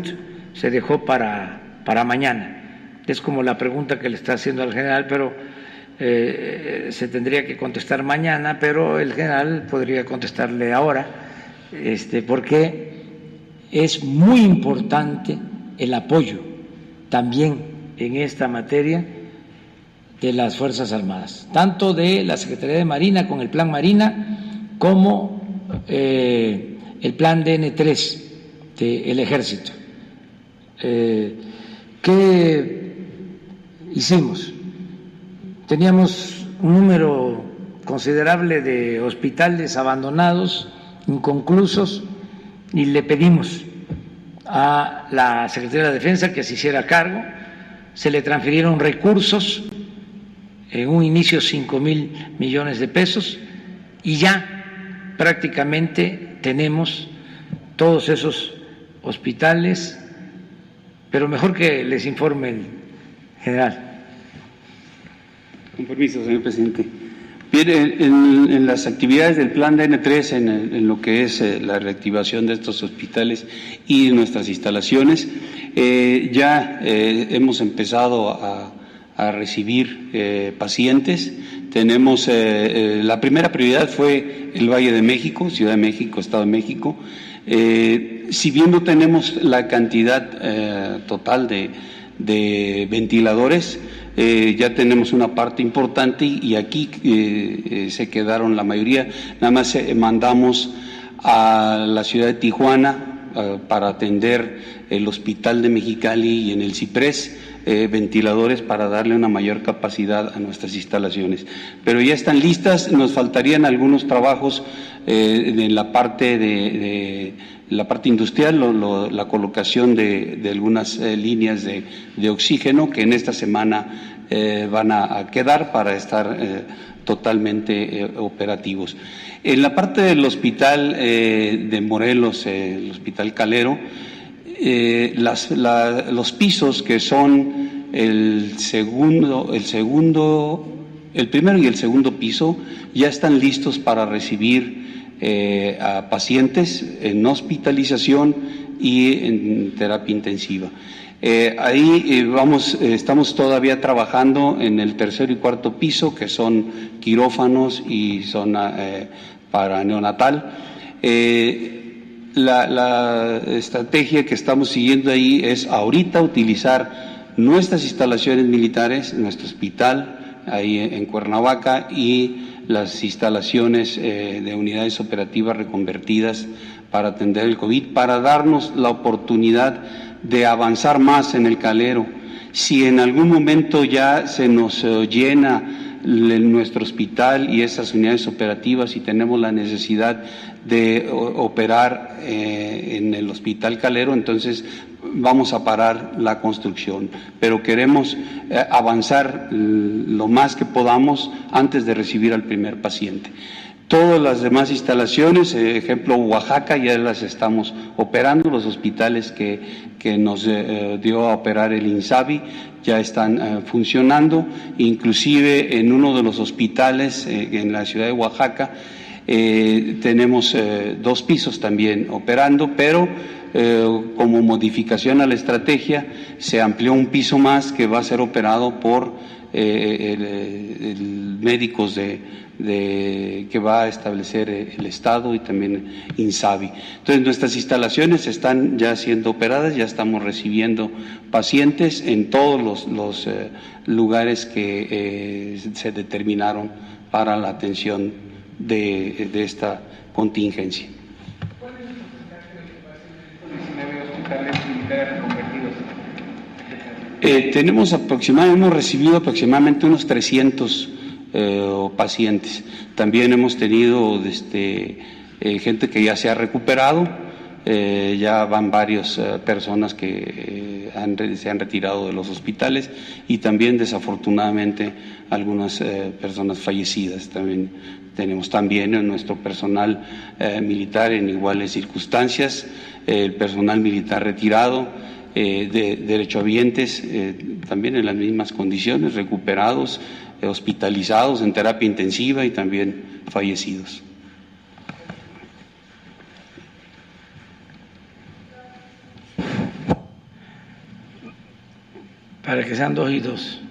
se dejó para mañana. Es como la pregunta que le está haciendo al general, pero se tendría que contestar mañana, pero el general podría contestarle ahora, porque es muy importante el apoyo también en esta materia de las Fuerzas Armadas, tanto de la Secretaría de Marina con el Plan Marina como el Plan DN3 del Ejército. ¿Qué hicimos? Teníamos un número considerable de hospitales abandonados, inconclusos, y le pedimos a la Secretaría de la Defensa que se hiciera cargo. Se le transfirieron recursos, en un inicio 5,000 millones de pesos, y ya prácticamente tenemos todos esos hospitales, pero mejor que les informe el general. Con permiso, señor presidente. Bien, en las actividades del Plan DN3, en lo que es la reactivación de estos hospitales y nuestras instalaciones, ya hemos empezado a recibir pacientes. Tenemos, la primera prioridad fue el Valle de México, Ciudad de México, Estado de México. Si bien no tenemos la cantidad total de ventiladores, ya tenemos una parte importante y aquí se quedaron la mayoría. Nada más mandamos a la ciudad de Tijuana para atender el hospital de Mexicali y en el Ciprés, ventiladores para darle una mayor capacidad a nuestras instalaciones. Pero ya están listas, nos faltarían algunos trabajos en la parte la parte industrial, la colocación de algunas líneas de oxígeno que en esta semana van a quedar para estar totalmente operativos. En la parte del hospital de Morelos, el Hospital Calero, los pisos que son el primero y el segundo piso ya están listos para recibir a pacientes en hospitalización y en terapia intensiva. Ahí estamos todavía trabajando en el tercero y cuarto piso, que son quirófanos y zona para neonatal. La estrategia que estamos siguiendo ahí es ahorita utilizar nuestras instalaciones militares, nuestro hospital ahí en Cuernavaca y las instalaciones de unidades operativas reconvertidas para atender el COVID, para darnos la oportunidad de avanzar más en el Calero. Si en algún momento ya se nos llena nuestro hospital y esas unidades operativas y tenemos la necesidad de operar en el Hospital Calero, entonces vamos a parar la construcción, pero queremos avanzar lo más que podamos antes de recibir al primer paciente. Todas las demás instalaciones, ejemplo Oaxaca, ya las estamos operando, los hospitales que nos dio a operar el INSABI ya están funcionando, inclusive en uno de los hospitales en la ciudad de Oaxaca tenemos 2 pisos también operando, pero como modificación a la estrategia se amplió un piso más que va a ser operado por médicos que va a establecer el Estado y también INSABI. Entonces nuestras instalaciones están ya siendo operadas, ya estamos recibiendo pacientes en todos los lugares que se determinaron para la atención de esta contingencia. Hemos recibido aproximadamente unos 300 pacientes. También hemos tenido gente que ya se ha recuperado, ya van varias personas que se han retirado de los hospitales y también desafortunadamente algunas personas fallecidas. También tenemos también nuestro personal militar en iguales circunstancias, el personal militar retirado, de derechohabientes también en las mismas condiciones, recuperados, hospitalizados en terapia intensiva y también fallecidos. Para que sean 2 y 2.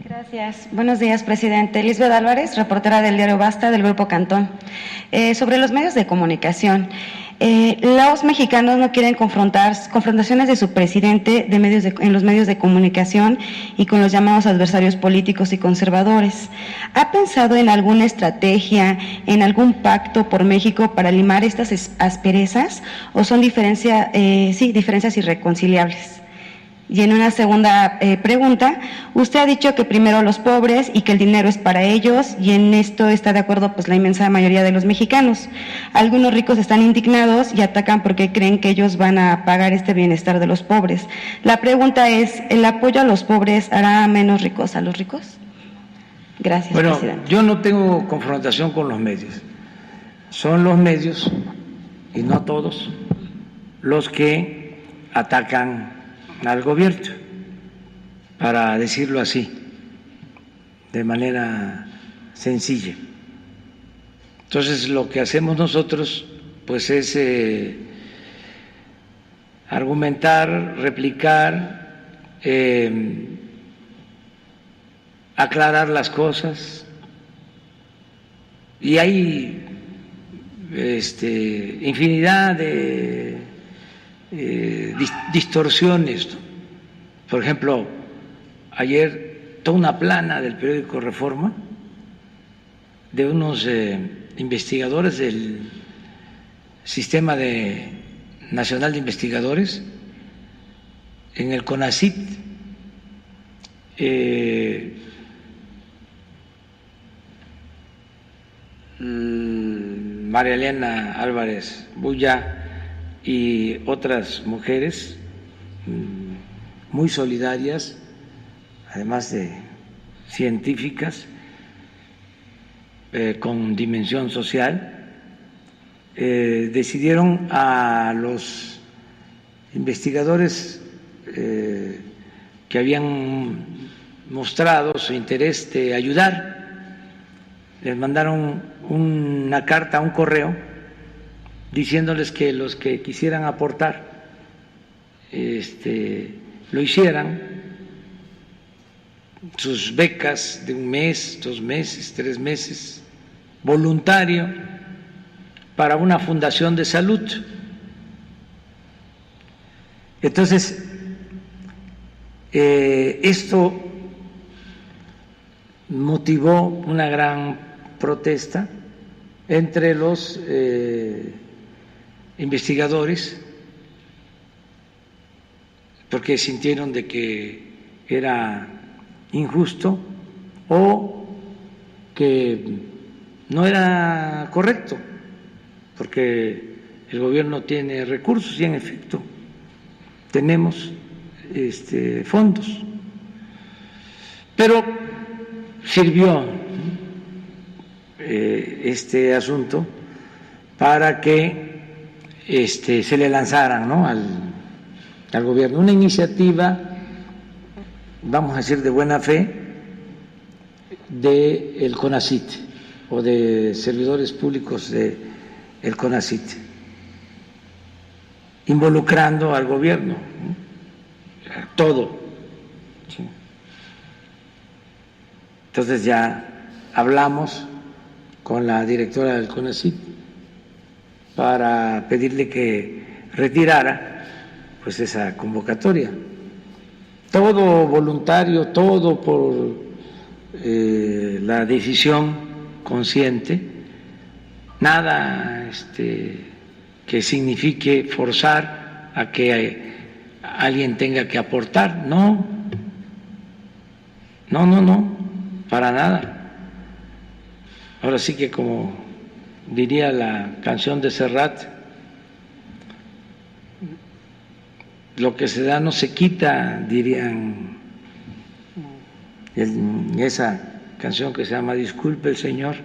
Gracias. Buenos días, presidente. Lisbeth Álvarez, reportera del diario Basta del Grupo Cantón. Sobre los medios de comunicación, los mexicanos no quieren confrontaciones de su presidente en los medios de comunicación y con los llamados adversarios políticos y conservadores. ¿Ha pensado en alguna estrategia, en algún pacto por México para limar estas asperezas o son diferencias irreconciliables? Y en una segunda pregunta, usted ha dicho que primero los pobres y que el dinero es para ellos, y en esto está de acuerdo pues la inmensa mayoría de los mexicanos. Algunos ricos están indignados y atacan porque creen que ellos van a pagar este bienestar de los pobres. La pregunta es, ¿el apoyo a los pobres hará menos ricos a los ricos? Gracias, presidente. Yo no tengo confrontación con los medios. Son los medios, y no todos, los que atacan al gobierno, para decirlo así, de manera sencilla. Entonces, lo que hacemos nosotros, pues, es argumentar, replicar, aclarar las cosas, y hay infinidad de distorsiones, ¿no? Por ejemplo, ayer toda una plana del periódico Reforma de unos investigadores del Sistema Nacional de Investigadores en el CONACYT, María Elena Álvarez Bulla y otras mujeres muy solidarias, además de científicas, con dimensión social, decidieron a los investigadores que habían mostrado su interés de ayudar, les mandaron una carta, un correo, diciéndoles que los que quisieran aportar lo hicieran, sus becas de 1 mes, 2 meses, 3 meses, voluntario, para una fundación de salud. Entonces, esto motivó una gran protesta entre los investigadores, porque sintieron de que era injusto o que no era correcto, porque el gobierno tiene recursos y en efecto tenemos fondos, pero sirvió este asunto para que se le lanzaran, ¿no?, al gobierno una iniciativa, vamos a decir, de buena fe del CONACYT o de servidores públicos del CONACYT, involucrando al gobierno, ¿no?, todo. ¿Sí? Entonces ya hablamos con la directora del CONACYT para pedirle que retirara pues esa convocatoria. Todo voluntario, todo por la decisión consciente, nada que signifique forzar a que alguien tenga que aportar, no, para nada. Ahora sí que, como diría la canción de Serrat, lo que se da no se quita, dirían en esa canción que se llama Disculpe el Señor.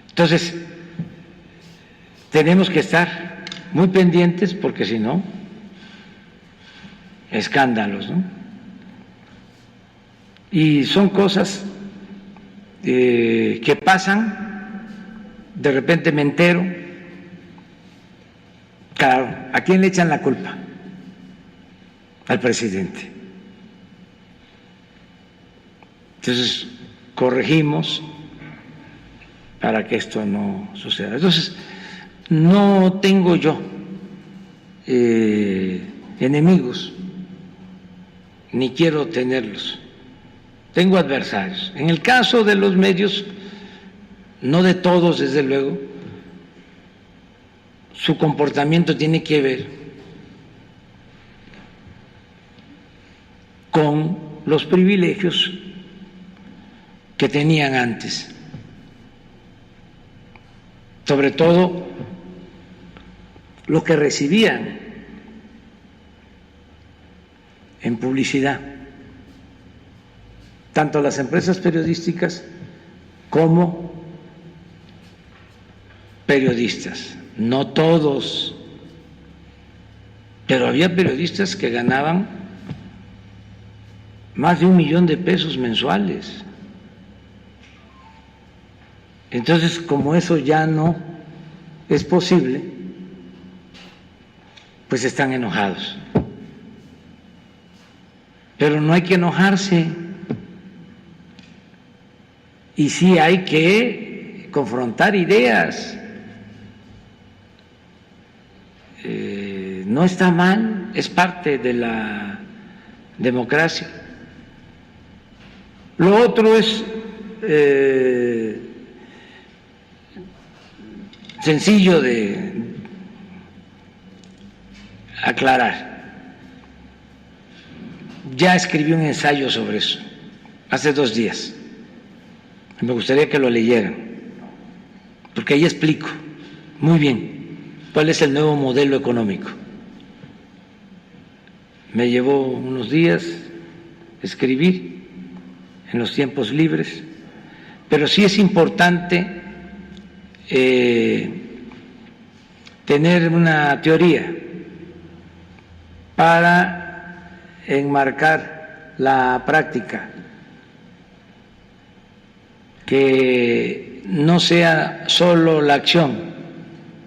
Entonces, tenemos que estar muy pendientes, porque si no, escándalos, ¿no? Y son cosas que pasan, de repente me entero. Claro, ¿a quién le echan la culpa? Al presidente. Entonces, corregimos para que esto no suceda. Entonces, no tengo yo enemigos, ni quiero tenerlos. Tengo adversarios. En el caso de los medios, no de todos, desde luego, su comportamiento tiene que ver con los privilegios que tenían antes, sobre todo lo que recibían en publicidad, tanto las empresas periodísticas como periodistas. No todos, pero había periodistas que ganaban más de $1 millón mensuales. Entonces, como eso ya no es posible, pues están enojados. Pero no hay que enojarse, y sí hay que confrontar ideas. No está mal, es parte de la democracia. Lo otro es sencillo de aclarar. Ya escribí un ensayo sobre eso hace 2 días. Me gustaría que lo leyeran, porque ahí explico muy bien cuál es el nuevo modelo económico. Me llevó unos días escribir en los tiempos libres, pero sí es importante tener una teoría para enmarcar la práctica, que no sea solo la acción,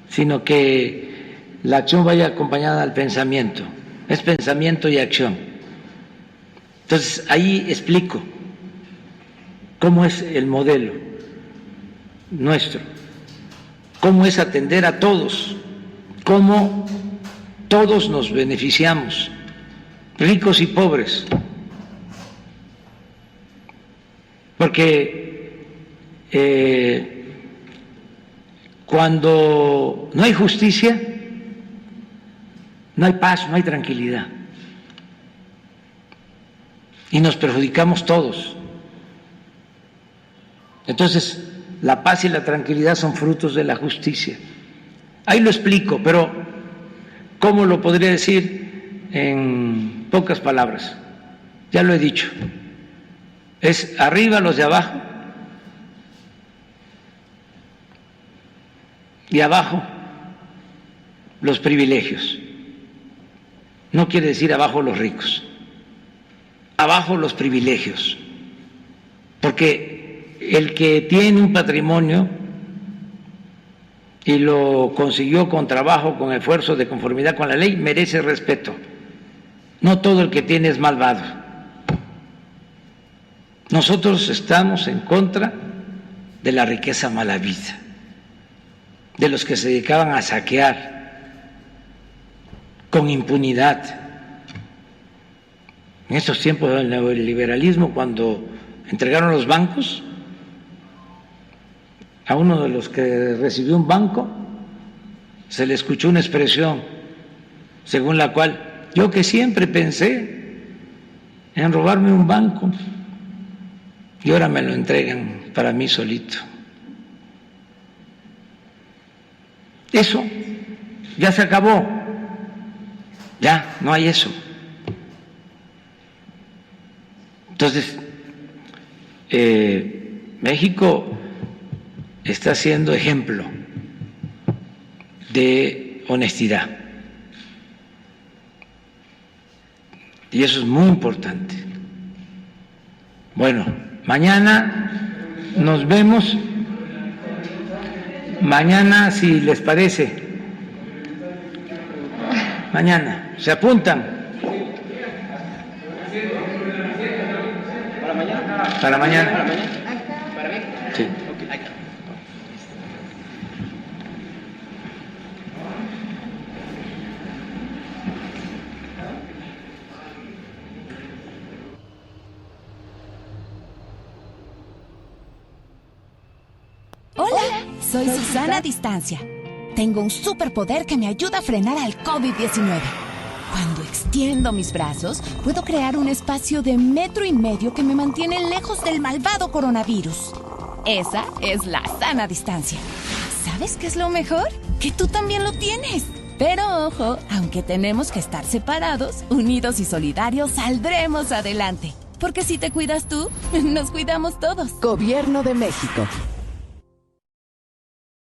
sino que la acción vaya acompañada al pensamiento. Es pensamiento y acción. Entonces, ahí explico cómo es el modelo nuestro, cómo es atender a todos, cómo todos nos beneficiamos, ricos y pobres, porque cuando no hay justicia, no hay paz, no hay tranquilidad, y nos perjudicamos todos. Entonces, la paz y la tranquilidad son frutos de la justicia. Ahí lo explico, pero ¿cómo lo podría decir en pocas palabras? Ya lo he dicho. Es arriba los de abajo y abajo los privilegios. No quiere decir abajo los ricos, abajo los privilegios, porque el que tiene un patrimonio y lo consiguió con trabajo, con esfuerzo, de conformidad con la ley, merece respeto. No todo el que tiene es malvado. Nosotros estamos en contra de la riqueza malavida, de los que se dedicaban a saquear con impunidad. En estos tiempos del neoliberalismo, cuando entregaron los bancos, a uno de los que recibió un banco se le escuchó una expresión según la cual: yo que siempre pensé en robarme un banco y ahora me lo entregan para mí solito. Eso ya se acabó. Ya, no hay eso. Entonces, México está siendo ejemplo de honestidad. Y eso es muy importante. Bueno, mañana nos vemos. Mañana, si les parece. Mañana. ¿Se apuntan? ¿Para mañana? Para mañana. ¿Para mí? Sí. Hola, soy Susana Distancia. Tengo un superpoder que me ayuda a frenar al COVID-19. Cuando extiendo mis brazos, puedo crear un espacio de 1,5 metros que me mantiene lejos del malvado coronavirus. Esa es la sana distancia. ¿Sabes qué es lo mejor? Que tú también lo tienes. Pero ojo, aunque tenemos que estar separados, unidos y solidarios, saldremos adelante. Porque si te cuidas tú, nos cuidamos todos. Gobierno de México.